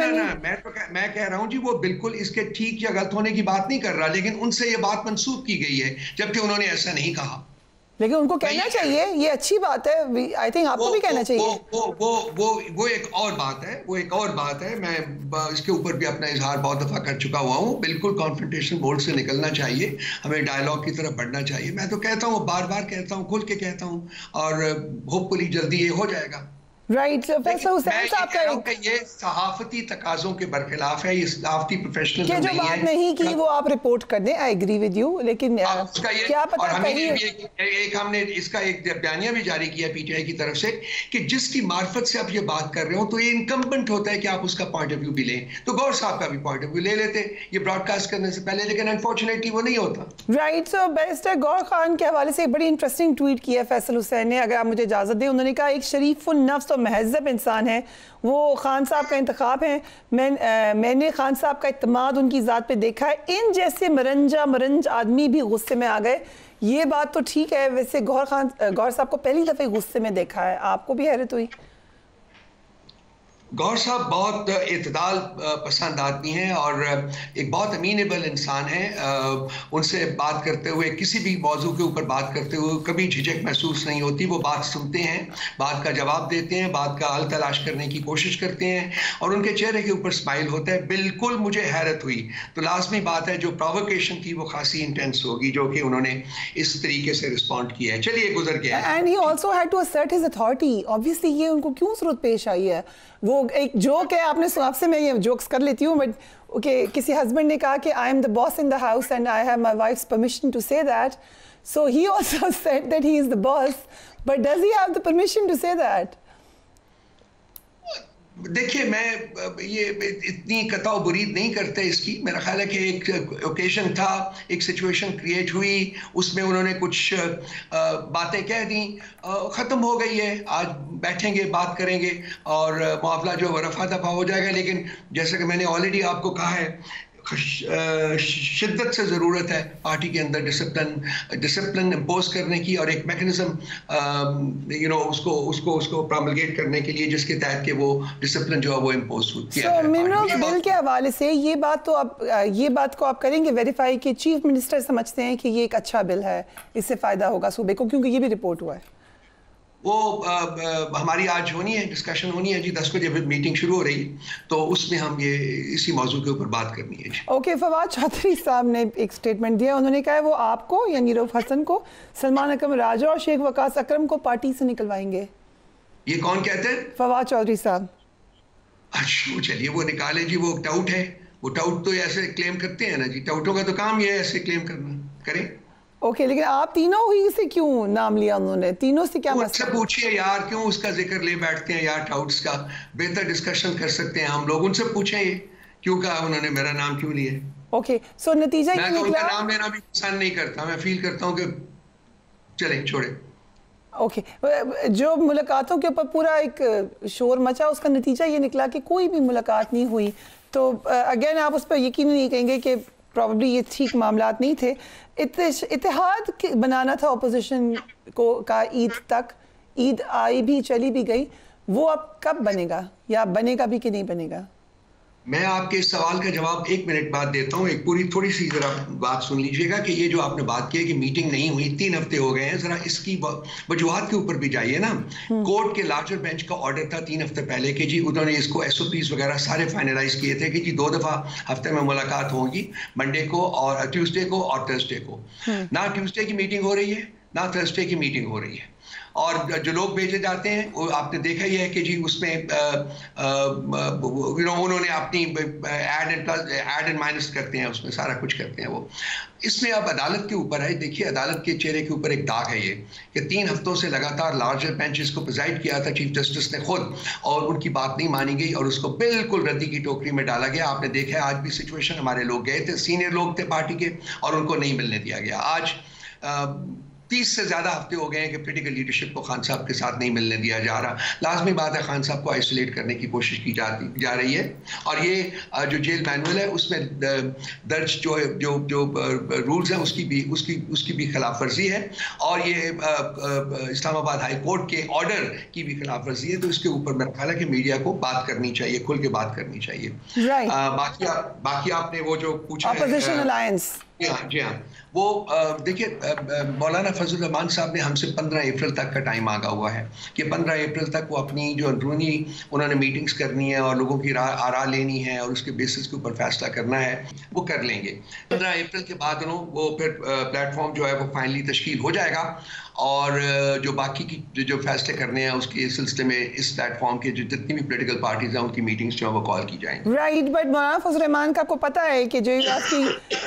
मैं कह रहा हूं जी, वो बिल्कुल इसके ठीक या गलत होने की बात नहीं कर रहा, लेकिन उनसे ये बात मंसूब की गई है जबकि उन्होंने ऐसा नहीं कहा। लेकिन उनको कहना चाहिए, ये अच्छी बात है। आई थिंक आपको भी कहना चाहिए। वो एक और बात है, वो एक और बात है। मैं इसके ऊपर भी अपना इजहार बहुत दफा कर चुका हुआ हूँ। बिल्कुल कॉन्फ्रंटेशन मोड से निकलना चाहिए, हमें डायलॉग की तरफ बढ़ना चाहिए। मैं तो कहता हूँ, बार बार कहता हूँ, खुल के कहता हूँ, और होपफुली जल्दी ये हो जाएगा। राइट, फैसल हुसैन साहब का ये सहाफती तकाजों के बरखिलाफ है, ये सहाफती प्रोफेशनल जो बात नहीं की वो आप रिपोर्ट कर दें। आई एग्री विद यू, लेकिन क्या पता हमने इसका एक बयानिया भी जारी किया PTI की तरफ से कि जिसकी मार्फत से आप ये बात कर रहे हो तो ये इनकम्बेंट होता है कि आप उसका पॉइंट ऑफ व्यू भी लें। तो गौर साहब का भी पॉइंट ऑफ व्यू ले लेते ये ब्रॉडकास्ट करने से पहले, लेकिन अनफॉर्चुनेटली वो नहीं होता। राइट, सो बैरिस्टर गौर खान के हवाले से एक बड़ी इंटरेस्टिंग ट्वीट किया फैसल हुसैन ने, अगर आप मुझे इजाजत दें। उन्होंने कहा एक शरीफुन नफ्स महज़ब इंसान है वो, खान साहब का इंतखाब है। मैंने खान साहब का इत्मीनान उनकी ज़ात पे देखा है। इन जैसे मरंज आदमी भी गुस्से में आ गए। ये बात तो ठीक है। वैसे गौर साहब को पहली दफ़े गुस्से में देखा है, आपको भी हैरत हुई? गौर साहब बहुत इत्दाल पसंद आदमी हैं और एक बहुत अमीनेबल इंसान है। उनसे बात करते हुए, किसी भी मौजू के ऊपर बात करते हुए कभी झिझक महसूस नहीं होती। वो बात सुनते हैं, बात का जवाब देते हैं, बात का हल तलाश करने की कोशिश करते हैं और उनके चेहरे के ऊपर स्माइल होता है। बिल्कुल मुझे हैरत हुई। तो लाजमी बात है, जो प्रोवोकेशन थी वो खासी इंटेंस होगी, जो कि उन्होंने इस तरीके से रिस्पॉन्ड किया है। चलिए, गुजर गया। And he also had to assert his authority. Obviously ये उनको क्यों जरूरत पेश आई है? वो एक जोक है, आपसे मैं ये जोक्स कर लेती हूँ, बट ओके, किसी हस्बैंड ने कहा कि I am the boss in the house and I have my wife's permission to say that, so he also said that he is the boss, but does he have the permission to say that? देखिए, मैं ये इतनी कताव बुरीद नहीं करते इसकी। मेरा ख्याल है कि एक ओकेजन था, एक सिचुएशन क्रिएट हुई, उसमें उन्होंने कुछ बातें कह दी, ख़त्म हो गई है। आज बैठेंगे, बात करेंगे और मामला जो रफा दफा हो जाएगा। लेकिन जैसे कि मैंने ऑलरेडी आपको कहा है, शिद्दत से ज़रूरत है पार्टी के अंदर डिसिप्लिन इम्पोज करने की और एक मैकेनिज्म उसको प्रोमलगेट करने के लिए, जिसके तहत के वो डिसिप्लिन जो है वो इम्पोज किया जाए। मिनरल्स बिल के हवाले से ये बात को आप करेंगे वेरीफाई कि चीफ मिनिस्टर समझते हैं कि ये एक अच्छा बिल है, इससे फ़ायदा होगा सूबे को, क्योंकि ये भी रिपोर्ट हुआ है। वो हमारी आज होनी है, डिस्कशन होनी है जी, 10 बजे मीटिंग शुरू हो रही है, तो उसमें हम ये इसी मौजू के ऊपर बात करनी है। ओके, फवाद चौधरी साहब ने एक स्टेटमेंट दिया। उन्होंने कहा वो आपको यानी रऊफ हसन को, सलमान अकरम राजा और शेख वकास अकरम को पार्टी से निकलवाएंगे। ये कौन कहते हैं? फवाद चौधरी साहब। अच्छा, चलिए वो निकाले जी, वो टाउट है। वो टाउट तो ऐसे क्लेम करते हैं ना जी, टाउटों का तो काम ये है ऐसे क्लेम करना। करें। ओके, लेकिन आप तीनों ही से क्यों नाम लिया उन्होंने? तीनों से क्या मसला? पूछिए यार, क्यों उसका जिक्र ले बैठते हैं यार टाउट्स का? बेहतर डिस्कशन कर सकते हैं हम लोग। उनसे पूछें क्यों कहा उन्होंने, मेरा नाम क्यों लिया? ओके, सो नतीजा मैं तो उनका नाम लेना भी पसंद नहीं करता, मैं फील करता हूँ कि चले छोड़े। ओके, जो मुलाकातों के ऊपर पूरा एक शोर मचा, उसका नतीजा ये निकला कि कोई भी मुलाकात नहीं हुई। तो अगेन आप उस पर यकीन नहीं कहेंगे कि प्रॉब्ली ये ठीक मामलात नहीं थे। इत्तेहाद बनाना था अपोजिशन को का ईद तक, ईद आई भी चली भी गई, वो अब कब बनेगा या बनेगा भी कि नहीं बनेगा? मैं आपके इस सवाल का जवाब 1 मिनट बाद देता हूँ। एक पूरी थोड़ी सी जरा बात सुन लीजिएगा कि ये जो आपने बात की है कि मीटिंग नहीं हुई, 3 हफ्ते हो गए हैं, जरा इसकी वजूहात के ऊपर भी जाइए ना। कोर्ट के लार्जर बेंच का ऑर्डर था 3 हफ्ते पहले कि जी उन्होंने इसको SOPs वगैरह सारे फाइनलाइज किए थे कि जी 2 दफ़ा हफ्ते में मुलाकात होगी, मंडे को और ट्यूसडे को और थर्सडे को। ना ट्यूसडे की मीटिंग हो रही है ना थर्सडे की मीटिंग हो रही है, और जो लोग भेजे जाते हैं वो आपने देखा ही है कि जी उसमें उन्होंने अपनी ऐड एंड माइनस करते हैं, उसमें सारा कुछ करते हैं वो। इसमें अब अदालत के ऊपर है। देखिए अदालत के चेहरे के ऊपर एक दाग है ये कि 3 हफ्तों से लगातार लार्जर बेंच इसको प्रिजाइड किया था चीफ जस्टिस ने खुद, और उनकी बात नहीं मानी गई और उसको बिल्कुल रद्दी की टोकरी में डाला गया। आपने देखा है आज भी सिचुएशन, हमारे लोग गए थे, सीनियर लोग थे पार्टी के, और उनको नहीं मिलने दिया गया। आज 30 से ज़्यादा हफ्ते हो गए हैं कि पॉलिटिकल लीडरशिप को खान साहब के साथ नहीं मिलने दिया जा रहा। लाजमी बात है खान साहब को आइसोलेट करने की कोशिश की जा रही है, और ये जो जेल मैनुअल है उसमें दर्ज जो रूल्स हैं उसकी भी खिलाफ वर्जी है, और ये इस्लामाबाद हाई कोर्ट के ऑर्डर की भी खिलाफ वर्जी है। तो इसके ऊपर मेरा ख्याल है कि मीडिया को बात करनी चाहिए, खुल के बात करनी चाहिए। बाकी आपने वो जो पूछा ऑपोजिशन अलायंस, जी हाँ, वो देखिए मौलाना फजल रहमान साहब ने हमसे 15 अप्रैल तक का टाइम मांगा हुआ है कि 15 अप्रैल तक वो अपनी जो अंदरूनी उन्होंने मीटिंग्स करनी है और लोगों की आरा लेनी है और उसके बेसिस के ऊपर फैसला करना है, वो कर लेंगे। 15 अप्रैल के बाद वो फिर प्लेटफॉर्म जो है वो फाइनली तश्कील हो जाएगा, और जो बाकी की जो फैसले करने हैं उसके सिलसिले में इस प्लेटफॉर्म के जो जितनी भी पॉलिटिकल पार्टीज हैं उनकी मीटिंग्स जो है वो कॉल की जाएंगी। राइट, बट मौलाना फजल रहमान का आपको पता है कि जो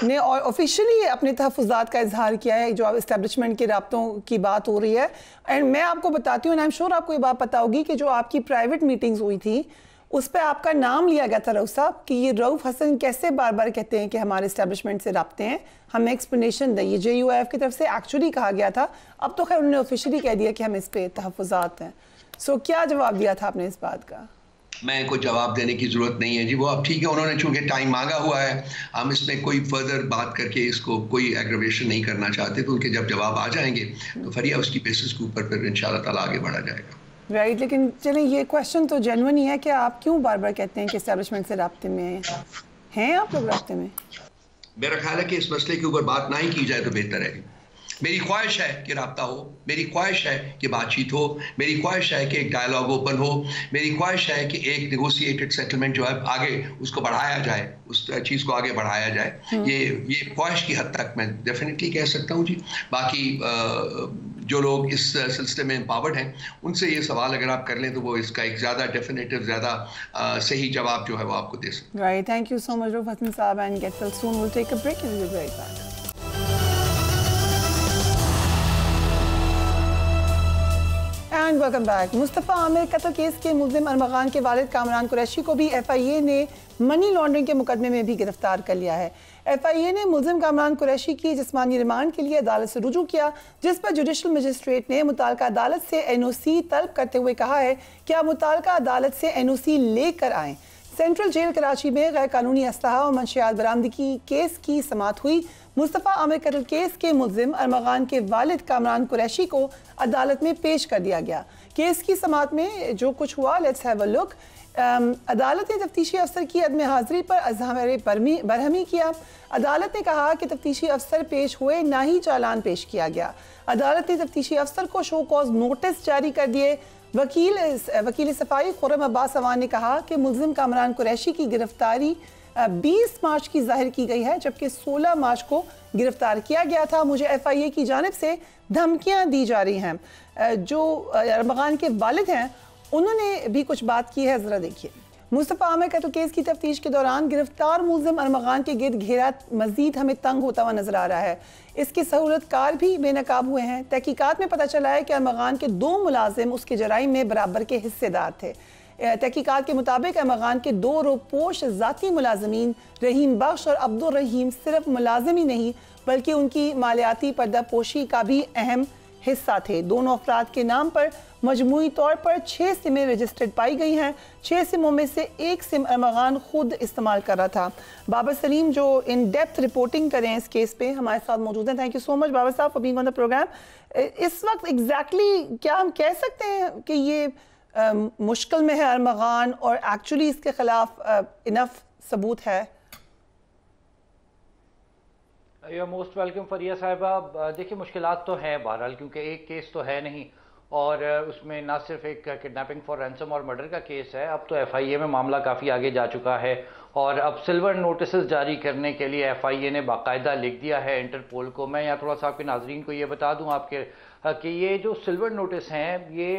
ने ऑफिशियली अपने तहफ़्फ़ुज़ात का इजहार किया है, जो इस्टेब्लिशमेंट के राब्तों की बात हो रही है। एंड मैं आपको बताती हूँ, आई एम श्योर आपको ये बात पता होगी कि जो आपकी प्राइवेट मीटिंग्स हुई थी उस पर आपका नाम लिया गया था रऊफ साहब कि ये रऊफ हसन कैसे बार बार कहते हैं कि हमारे इस्टेब्लिशमेंट से रब्ते हैं, हमें एक्सप्लेनेशन दें। ये JUIF की तरफ से एक्चुअली कहा गया था, अब तो खैर उन्होंने ऑफिशियली कह दिया कि हम इस पे तहफ़्फ़ुज़ात हैं। सो क्या जवाब दिया था आपने इस बात का? मैं कोई जवाब देने की जरूरत नहीं है जी, वो अब ठीक है, उन्होंने चूंकि टाइम मांगा हुआ है, हम इसमें कोई फर्दर बात करके इसको कोई एग्रेवेशन नहीं करना चाहते, तो उनके जब जवाब आ जाएंगे तो फिर उसकी बेसिस के ऊपर फिर इंशाल्लाह ताला आगे बढ़ा जाएगा। राइट, लेकिन चलें ये क्वेश्चन तो जेन्युइन ही है कि आप क्यों बार बार कहते हैं कि एस्टेब्लिशमेंट से राब्ते में हैं आप लोग राब्ते में? मेरा ख्याल है कि इस मसले के ऊपर बात ना ही की जाए तो बेहतर है। मेरी ख्वाहिश है कि राब्ता हो, मेरी ख्वाहिश है कि बातचीत हो, मेरी ख्वाहिश है कि एक डायलॉग ओपन हो, मेरी ख्वाहिश है कि एक नेगोशिएटेड सेटलमेंट जो है आगे उसको बढ़ाया जाए, उस चीज़ को आगे बढ़ाया जाए। ये ख्वाहिश की हद तक मैं डेफिनेटली कह सकता हूँ जी। बाकी जो लोग इस सिलसिले में एम्पावर्ड हैं उनसे ये सवाल अगर आप कर लें तो वो इसका एक ज़्यादा डेफिनेटिव, ज़्यादा सही जवाब जो है वो आपको दे सकते हैं। Right, thank you so much Rauf Hasan साहब, and get well soon. Will take a break and will be right back. And welcome back. Mustafa Amir कत्ल केस के मुल्ज़िम अरमगान के वालिद कामरान कुरैशी को भी FIA ने मनी लॉन्ड्रिंग के मुकदमे में भी गिरफ्तार कर लिया है। FIA ने मुल्ज़िम कामरान कुरैशी की जिस्मानी रिमांड के लिए अदालत से रुजू किया, जिस पर जुडिशल मजिस्ट्रेट ने मुताल्लिका अदालत से NOC तलब करते हुए कहा है कि आप मुताल्लिका अदालत से NOC लेकर आएँ। सेंट्रल जेल कराची में गैर कानूनी असलहा और मंशियात बरामदगी केस की समाअत हुई। मुस्तफ़ा आमिर कत्ल केस के मुल्ज़िम अरमगान के वालिद कामरान कुरैशी को अदालत में पेश कर दिया गया। केस की समाअत में जो कुछ हुआ, लेट्स हैव अ लुक। अदालत ने तफ्तीशी अफसर की अदम हाज़िरी पर अज़हार बरहमी किया। अदालत ने कहा कि तफ्तीशी अफसर पेश हुए, ना ही चालान पेश किया गया। अदालत ने तफ्तीशी अफसर को शो कॉज नोटिस जारी कर दिए। वकील सफाई खुर्रम अब्बास अवान ने कहा कि मुल्ज़िम कामरान कुरैशी की गिरफ्तारी 20 मार्च की जाहिर की गई है, जबकि 16 मार्च को गिरफ्तार किया गया था। मुझे FIA की जानिब से धमकियां दी जा रही हैं। जो अरमगान के वालिद हैं उन्होंने भी कुछ बात की है, ज़रा देखिए। मुस्तफ़ा आमिर कत्ल केस की तफ्तीश के दौरान गिरफ्तार मुल्ज़िम अरमगान के गिर्द घेरा मज़ीद हमें तंग होता हुआ नजर आ रहा है। इसके सहूलतकार भी बेनकाब हुए हैं। तहकीकात में पता चला है कि अरमगान के 2 मुलाजिम उसके जराइम में बराबर के हिस्सेदार थे। तहकीकात के मुताबिक अहमद के 2 रोपोश ज़ाती मुलाजमीन रहीम बख्श और अब्दुल रहीम सिर्फ मुलाजिम ही नहीं बल्कि उनकी मालियाती पर्दापोशी का भी अहम हिस्सा थे। दोनों अफराद के नाम पर मजमूई तौर पर 6 सिमें रजिस्टर्ड पाई गई हैं। 6 सिमों में से 1 सिम अहमद खुद इस्तेमाल कर रहा था। बाबर सलीम जो इन डेप्थ रिपोर्टिंग करें इस केस पे हमारे साथ मौजूद हैं। Thank you so much Babar साहब for being on the programme. इस वक्त एग्जैक्टली क्या हम कह सकते हैं कि ये मुश्किल में है अरमगान और एक्चुअली इसके खिलाफ इनफ सबूत है? यू आर मोस्ट वेलकम फरिया साहिबा। देखिए मुश्किलात तो हैं बहरहाल, क्योंकि एक केस तो है नहीं और उसमें ना सिर्फ एक किडनैपिंग फॉर रैंसम और मर्डर का केस है, अब तो FIA में मामला काफ़ी आगे जा चुका है और अब सिल्वर नोटिसेस जारी करने के लिए FIA ने बाकायदा लिख दिया है इंटरपोल को। मैं यहाँ थोड़ा सा आपके नाजरीन को ये बता दूँ आपके कि ये जो सिल्वर नोटिस हैं ये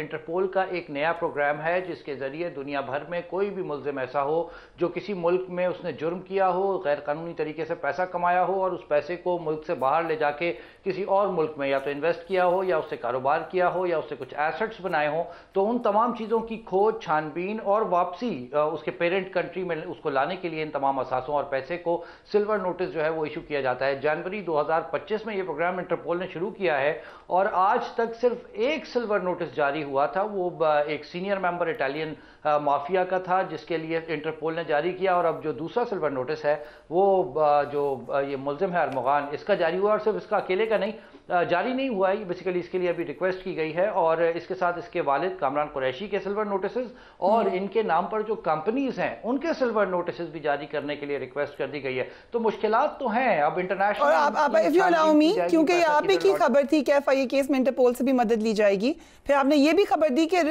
इंटरपोल का एक नया प्रोग्राम है जिसके ज़रिए दुनिया भर में कोई भी मुल्ज़िम ऐसा हो जो किसी मुल्क में उसने जुर्म किया हो, गैर कानूनी तरीके से पैसा कमाया हो और उस पैसे को मुल्क से बाहर ले जाके किसी और मुल्क में या तो इन्वेस्ट किया हो या उससे कारोबार किया हो या उससे कुछ एसेट्स बनाए हों, तो उन तमाम चीज़ों की खोज, छानबीन और वापसी उसके पेरेंट कंट्री में उसको लाने के लिए इन तमाम असासों और पैसे को सिल्वर नोटिस जो है वो इशू किया जाता है। जनवरी 2025 में ये प्रोग्राम इंटरपोल ने शुरू किया है और आज तक सिर्फ एक सिल्वर नोटिस जारी हुआ था, वो एक सीनियर मेंबर इटालियन माफिया का था जिसके लिए इंटरपोल ने जारी किया। और अब जो दूसरा सिल्वर नोटिस है वो जो ये मुल्जिम है अरमगान, इसका जारी हुआ और सिर्फ इसका अकेले का नहीं जारी नहीं हुआ है, बेसिकली इसके लिए अभी रिक्वेस्ट की गई है और इसके साथ इसके वालिद कामरान कुरैशी के सिल्वर नोटिसेस और इनके नाम पर जो कंपनीज हैं उनके सिल्वर नोटिसेस भी जारी करने के लिए रिक्वेस्ट कर दी गई है। तो मुश्किलात तो हैं अब इंटरनेशनल। और आप इफ यू अलाउ मी, क्योंकि आप ही की खबर थी कि FIA केस में इंटरपोल से भी मदद ली जाएगी, फिर आपने ये भी खबर दी कि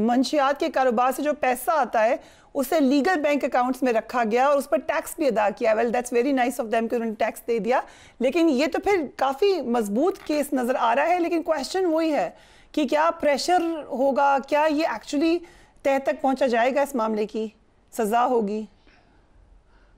मंशियात के कारोबार से जो पैसा आता है उसे लीगल बैंक अकाउंट्स में रखा गया और उस पर टैक्स भी अदा किया। Well that's very nice of them कि उन्होंने टैक्स दे दिया, लेकिन ये तो फिर काफ़ी मजबूत केस नज़र आ रहा है। लेकिन क्वेश्चन वही है कि क्या प्रेशर होगा, क्या ये एक्चुअली तह तक पहुंचा जाएगा, इस मामले की सज़ा होगी?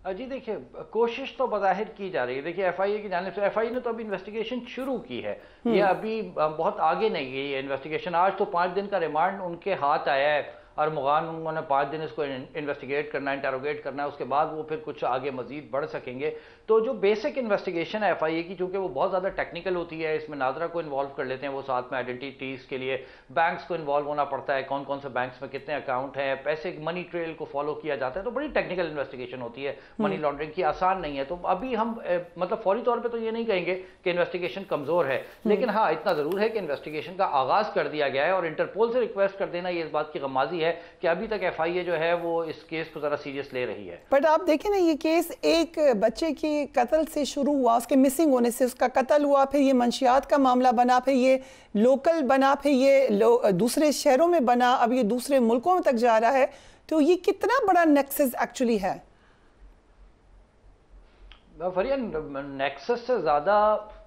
जी देखिए कोशिश तो बज़ाहिर की जा रही है। देखिए FIA की जानिब से FIA ने तो अभी इन्वेस्टिगेशन शुरू की है, ये अभी बहुत आगे नहीं गई है इन्वेस्टिगेशन। आज तो 5 दिन का रिमांड उनके हाथ आया है अरमगान, उन्होंने 5 दिन इसको इन्वेस्टिगेट करना है, इंटरोगेट करना है, उसके बाद वो फिर कुछ आगे मजीद बढ़ सकेंगे। तो जो बेसिक इन्वेस्टिगेशन है FIA की, चूँकि वो बहुत ज़्यादा टेक्निकल होती है, इसमें नाजरा को इन्वॉल्व कर लेते हैं वो, साथ में आइडेंटिटीज़ के लिए बैंक्स को इन्वॉल्व होना पड़ता है, कौन कौन से बैंक्स में कितने अकाउंट हैं, पैसे मनी ट्रेल को फॉलो किया जाता है, तो बड़ी टेक्निकल इन्वेस्टिगेशन होती है, मनी लॉन्ड्रिंग की, आसान नहीं है। तो अभी हम मतलब फौरी तौर पर तो ये नहीं कहेंगे कि इन्वेस्टिगेशन कमज़ोर है, लेकिन हाँ इतना ज़रूर है कि इन्वेस्टिगेशन का आगाज़ कर दिया गया है और इंटरपोल से रिक्वेस्ट कर देना ये इस बात की गमाजी है कि अभी तक FIA जो है वो इस केस को ज़रा सीरियस ले रही है। बट आप देखें ना, ये केस एक बच्चे के कत्ल से शुरू हुआ, उसके मिसिंग होने से उसका कत्ल हुआ, फिर ये मंशियात का मामला बना, फिर ये लोकल बना, फिर ये दूसरे शहरों में बना, अब ये दूसरे मुल्कों में तक जा रहा है। तो ये कितना बड़ा नेक्सस एक्चुअली है? फरिया नेक्सस से ज़्यादा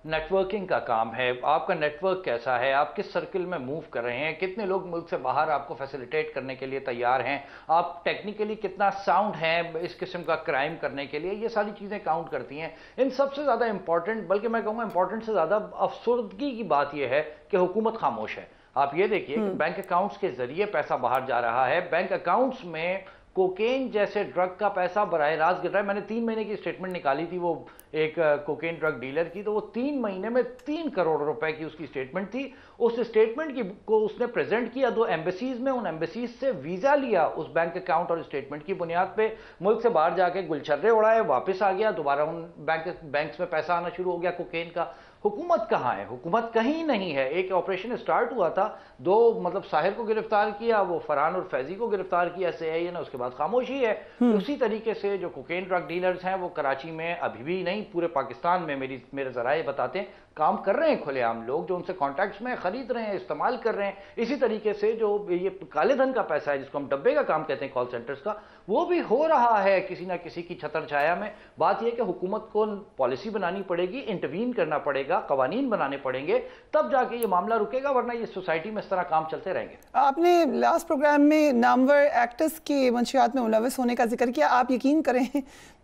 नेटवर्किंग का काम है। आपका नेटवर्क कैसा है, आप किस सर्किल में मूव कर रहे हैं, कितने लोग मुल्क से बाहर आपको फैसिलिटेट करने के लिए तैयार हैं, आप टेक्निकली कितना साउंड हैं इस किस्म का क्राइम करने के लिए, ये सारी चीज़ें काउंट करती हैं। इन सबसे ज़्यादा इंपॉर्टेंट, बल्कि मैं कहूँगा इंपॉर्टेंट से ज़्यादा अफसरदगी की बात यह है कि हुकूमत खामोश है। आप ये देखिए कि बैंक अकाउंट्स के जरिए पैसा बाहर जा रहा है, बैंक अकाउंट्स में कोकेन जैसे ड्रग का पैसा बराह रास्त गिर रहा है। मैंने 3 महीने की स्टेटमेंट निकाली थी वो एक कोकेन ड्रग डीलर की, तो वो 3 महीने में 3 करोड़ रुपए की उसकी स्टेटमेंट थी। उस स्टेटमेंट की को उसने प्रेजेंट किया 2 एम्बेसीज में, उन एम्बेसीज से वीजा लिया उस बैंक अकाउंट और स्टेटमेंट की बुनियाद पे, मुल्क से बाहर जाके गुलछर्रे उड़ाए, वापस आ गया, दोबारा उन बैंक्स में पैसा आना शुरू हो गया कोकेन का। हुकूमत कहाँ है? हुकूमत कहीं नहीं है। एक ऑपरेशन स्टार्ट हुआ था, 2 मतलब साहिर को गिरफ्तार किया, वो फरहान और फैजी को गिरफ्तार किया SAI ने, उसके बाद खामोशी है। उसी तरीके से जो कोकेन ड्रग डीलर्स हैं वो कराची में अभी भी नहीं, पूरे पाकिस्तान में मेरे ज़राए बताते हैं काम कर रहे हैं खुलेआम, लोग जो उनसे कॉन्टैक्ट्स में खरीद रहे हैं, इस्तेमाल कर रहे हैं। इसी तरीके से जो ये काले धन का पैसा है जिसको हम डब्बे का काम कहते हैं कॉल सेंटर्स का, वो भी हो रहा है किसी ना किसी की छतर छाया में। बात यह कि हुकूमत को पॉलिसी बनानी पड़ेगी, इंटरवीन करना पड़ेगा, कवानीन बनाने पड़ेंगे, तब जाके ये मामला रुकेगा, वरना ये सोसाइटी में इस तरह काम चलते रहेंगे। आपने लास्ट प्रोग्राम में नामवर एक्टर्स के मंशियात में मुलविस होने का जिक्र किया। आप यकीन करें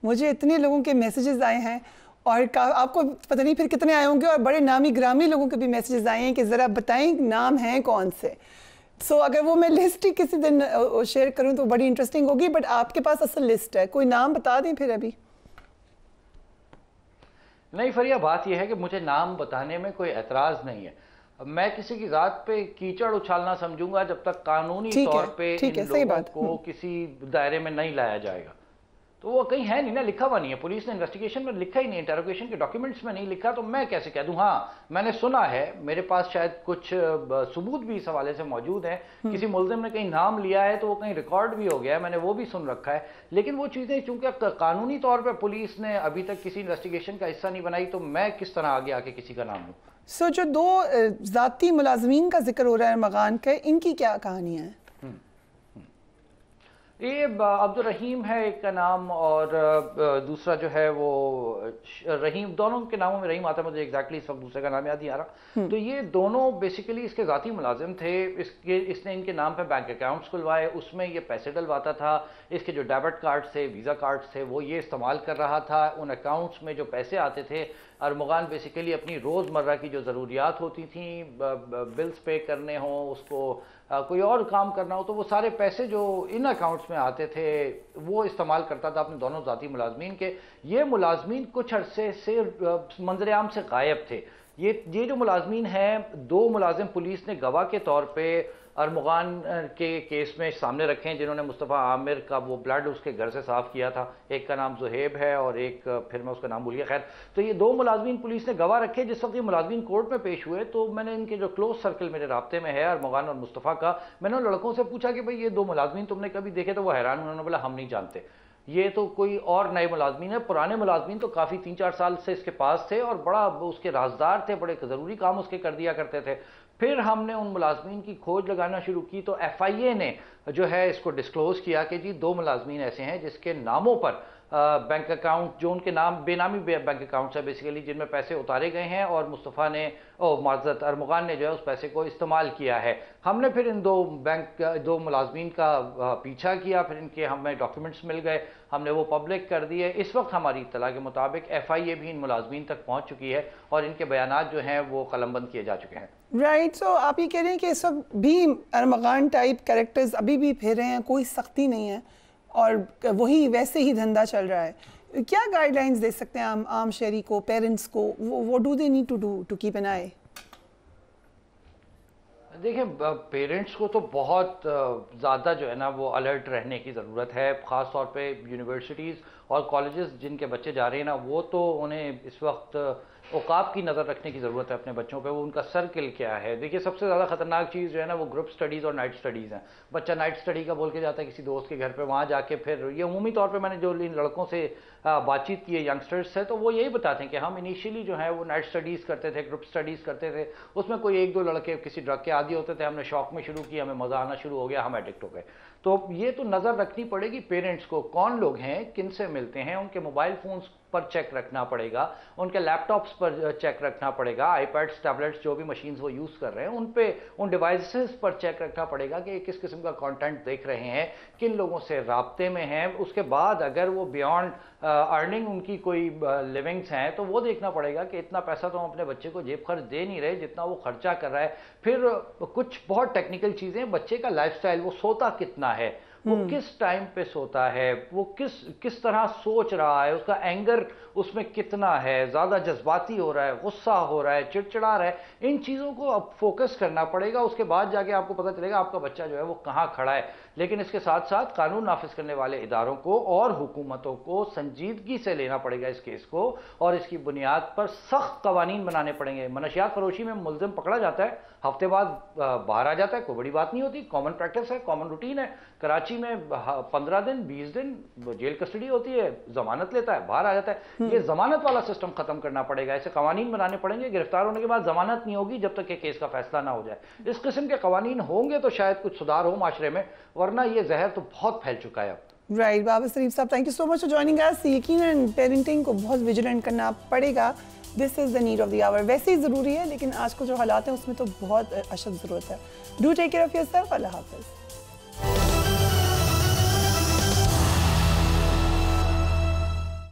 मुझे इतने लोगों के मैसेजेस आए हैं और आपको पता नहीं फिर कितने आए होंगे, और बड़े नामी ग्रामी लोगों के भी मैसेजेस आए हैं कि ज़रा बताएं नाम हैं कौन से। सो अगर वो मैं लिस्ट ही किसी दिन शेयर करूं तो बड़ी इंटरेस्टिंग होगी, बट आपके पास असल लिस्ट है, कोई नाम बता दें फिर अभी। नहीं फरिया, बात यह है कि मुझे नाम बताने में कोई एतराज़ नहीं है। मैं किसी की ज़ात पे कीचड़ उछालना समझूंगा जब तक कानूनी तौर पे इन लोगों को किसी दायरे में नहीं लाया जाएगा। तो वो कहीं है नहीं ना, लिखा हुआ नहीं है, पुलिस ने इन्वेस्टिगेशन में लिखा ही नहीं, इंटरोगेशन के डॉक्यूमेंट्स में नहीं लिखा, तो मैं कैसे कह दूं। हाँ, मैंने सुना है, मेरे पास शायद कुछ सबूत भी इस हवाले से मौजूद हैं, किसी मुल्जिम ने कहीं नाम लिया है तो वो कहीं रिकॉर्ड भी हो गया है, मैंने वो भी सुन रखा है। लेकिन वो चीज़ें चूंकि कानूनी तौर पर पुलिस ने अभी तक किसी इन्वेस्टिगेशन का हिस्सा नहीं बनाई, तो मैं किस तरह आगे आके किसी का नाम लूँ। सो जो दो ज़ाती मुलाजमीन का जिक्र हो रहा है अरमगान के, इनकी क्या कहानियाँ हैं? ये अब्दुल रहीम है एक का नाम, और दूसरा जो है वो रहीम, दोनों के नामों में रहीम आता है, मुझे एग्जैक्टली इस वक्त दूसरे का नाम याद नहीं आ रहा। तो ये दोनों बेसिकली इसके ज़ाती मुलाजिम थे। इसने इनके नाम पे बैंक अकाउंट्स खुलवाए, उसमें ये पैसे डलवाता था, इसके जो डेबिट कार्ड थे, वीज़ा कार्ड थे, वो ये इस्तेमाल कर रहा था। उन अकाउंट्स में जो पैसे आते थे, अरमगान बेसिकली अपनी रोज़मर्रा की जो ज़रूरियात होती थी, बिल्स पे करने हों, उसको कोई और काम करना हो, तो वो सारे पैसे जो इन अकाउंट्स में आते थे वो इस्तेमाल करता था अपने दोनों ज़ाती मुलाजमीन के। ये मुलाजमीन कुछ अरसे से मंजर-ए-आम से गायब थे। ये जो मुलाजमीन हैं, दो मुलाजिम पुलिस ने गवाह के तौर पे अरमगान के केस में सामने रखे हैं, जिन्होंने मुस्तफ़ा आमिर का वो ब्लड उसके घर से साफ़ किया था। एक का नाम ज़ुहैब है और एक फिर मैं उसका नाम भूल गया। खैर, तो ये दो मुलाजमीन पुलिस ने गवाह रखे। जिस वक्त ये मुलाजमीन कोर्ट में पेश हुए तो मैंने इनके जो क्लोज सर्कल मेरे राब्ते में है अरमगान और मुस्तफ़ा का, मैंने उन लड़कों से पूछा कि भाई ये दो मुलाजमीन तुमने कभी देखे? तो वो हैरान, उन्होंने बोला हम नहीं जानते, ये तो कोई और नए मुलाजमीन है। पुराने मुलाजमीन तो काफ़ी 3-4 साल से इसके पास थे और बड़ा उसके राजदार थे, बड़े ज़रूरी काम उसके कर दिया करते थे। फिर हमने उन मुलाजमीन की खोज लगाना शुरू की तो FIA ने जो है इसको डिस्क्लोज किया कि जी दो मुलाजमीन ऐसे हैं जिसके नामों पर बैंक अकाउंट, जो उनके नाम बेनामी बैंक अकाउंट्स है बेसिकली, जिनमें पैसे उतारे गए हैं और मुस्तफ़ा ने माज़रत अरमगान ने जो है उस पैसे को इस्तेमाल किया है। हमने फिर इन दो मुलाजमीन का पीछा किया, फिर इनके हमें डॉक्यूमेंट्स मिल गए, हमने वो पब्लिक कर दिए। इस वक्त हमारी इत्तला के मुताबिक FIA भी इन मुलाजमीन तक पहुँच चुकी है और इनके बयानात जो हैं वो कलमबंद किए जा चुके हैं। राइट, सो आप ये कह रहे हैं कि इस वक्त भी अरमगान टाइप कैरेक्टर्स अभी भी फिर रहे हैं, कोई सख्ती नहीं है और वही वैसे ही धंधा चल रहा है। क्या गाइडलाइंस दे सकते हैं आम शहरी को, पेरेंट्स को? वो do they need to do to keep an eye? देखिए, पेरेंट्स को तो बहुत ज़्यादा जो है ना वो अलर्ट रहने की ज़रूरत है। ख़ास तौर पे यूनिवर्सिटीज़ और कॉलेजेस जिनके बच्चे जा रहे हैं ना, वो तो उन्हें इस वक्त औकाब की नज़र रखने की ज़रूरत है अपने बच्चों पे। वो उनका सर्किल क्या है। देखिए, सबसे ज़्यादा ख़तरनाक चीज़ जो है ना वो ग्रुप स्टडीज़ और नाइट स्टडीज़ हैं। बच्चा नाइट स्टडी का बोल के जाता है किसी दोस्त के घर पे, वहाँ जाके फिर ये उमूमी तौर पे मैंने जो इन लड़कों से बातचीत की है, यंगस्टर्स से, तो वो यही बताते हैं कि हम इनिशियली जो है वो नाइट स्टडीज़ करते थे, ग्रुप स्टडीज़ करते थे, उसमें कोई 1-2 लड़के किसी ड्रग के आदी होते थे, हमने शौक में शुरू किया, हमें मज़ा आना शुरू हो गया, हम एडिक्ट हो गए। तो ये तो नज़र रखनी पड़ेगी पेरेंट्स को, कौन लोग हैं, किन से मिलते हैं, उनके मोबाइल फ़ोन्स पर चेक रखना पड़ेगा, उनके लैपटॉप्स पर चेक रखना पड़ेगा, आईपैड्स, टैबलेट्स, जो भी मशीन्स वो यूज़ कर रहे हैं उन पे, उन डिवाइसेस पर चेक रखना पड़ेगा कि किस किस्म का कंटेंट देख रहे हैं, किन लोगों से राब्ते में हैं। उसके बाद अगर वो बियॉन्ड अर्निंग उनकी कोई लिविंग्स हैं तो वो देखना पड़ेगा कि इतना पैसा तो हम अपने बच्चे को जेब खर्च दे नहीं रहे जितना वो खर्चा कर रहा है। फिर कुछ बहुत टेक्निकल चीज़ें, बच्चे का लाइफस्टाइल, वो सोता कितना है, वो किस टाइम पे सोता है, वो किस तरह सोच रहा है, उसका एंगर उसमें कितना है, ज़्यादा जज्बाती हो रहा है, गुस्सा हो रहा है, चिड़चिड़ा रहा है, इन चीज़ों को अब फोकस करना पड़ेगा। उसके बाद जाके आपको पता चलेगा आपका बच्चा जो है वो कहाँ खड़ा है। लेकिन इसके साथ साथ कानून नाफिज करने वाले इदारों को और हुकूमतों को संजीदगी से लेना पड़ेगा इस केस को, और इसकी बुनियाद पर सख्त कवानीन बनाने पड़ेंगे। मनशियात फरोशी में मुलजिम पकड़ा जाता है, हफ्ते बाद बाहर आ जाता है, कोई बड़ी बात नहीं होती, कॉमन प्रैक्टिस है, कॉमन रूटीन है। कराची में 15 दिन 20 दिन जेल कस्टडी होती है, जमानत लेता है, बाहर आ जाता है। ये जमानत वाला सिस्टम खत्म करना पड़ेगा, ऐसे कवानीन बनाने पड़ेंगे। गिरफ्तार होने के बाद जमानत नहीं होगी जब तक कि केस का फैसला ना हो जाए। इस किस्म के कवानीन होंगे तो शायद कुछ सुधार हो माशरे में, वरना ये जहर तो बहुत फैल चुका है अब। Right, Babar Sharif sahab, thank you so much for joining us. यकीनन पेरेंटिंग को बहुत विजिलेंट करना पड़ेगा, this is the need of the hour. वैसे ही ज़रूरी है, लेकिन आज को जो हालात हैं उसमें तो बहुत अशद ज़रूरत है। Do take care of yourself. अल्लाह हाफ़िज़।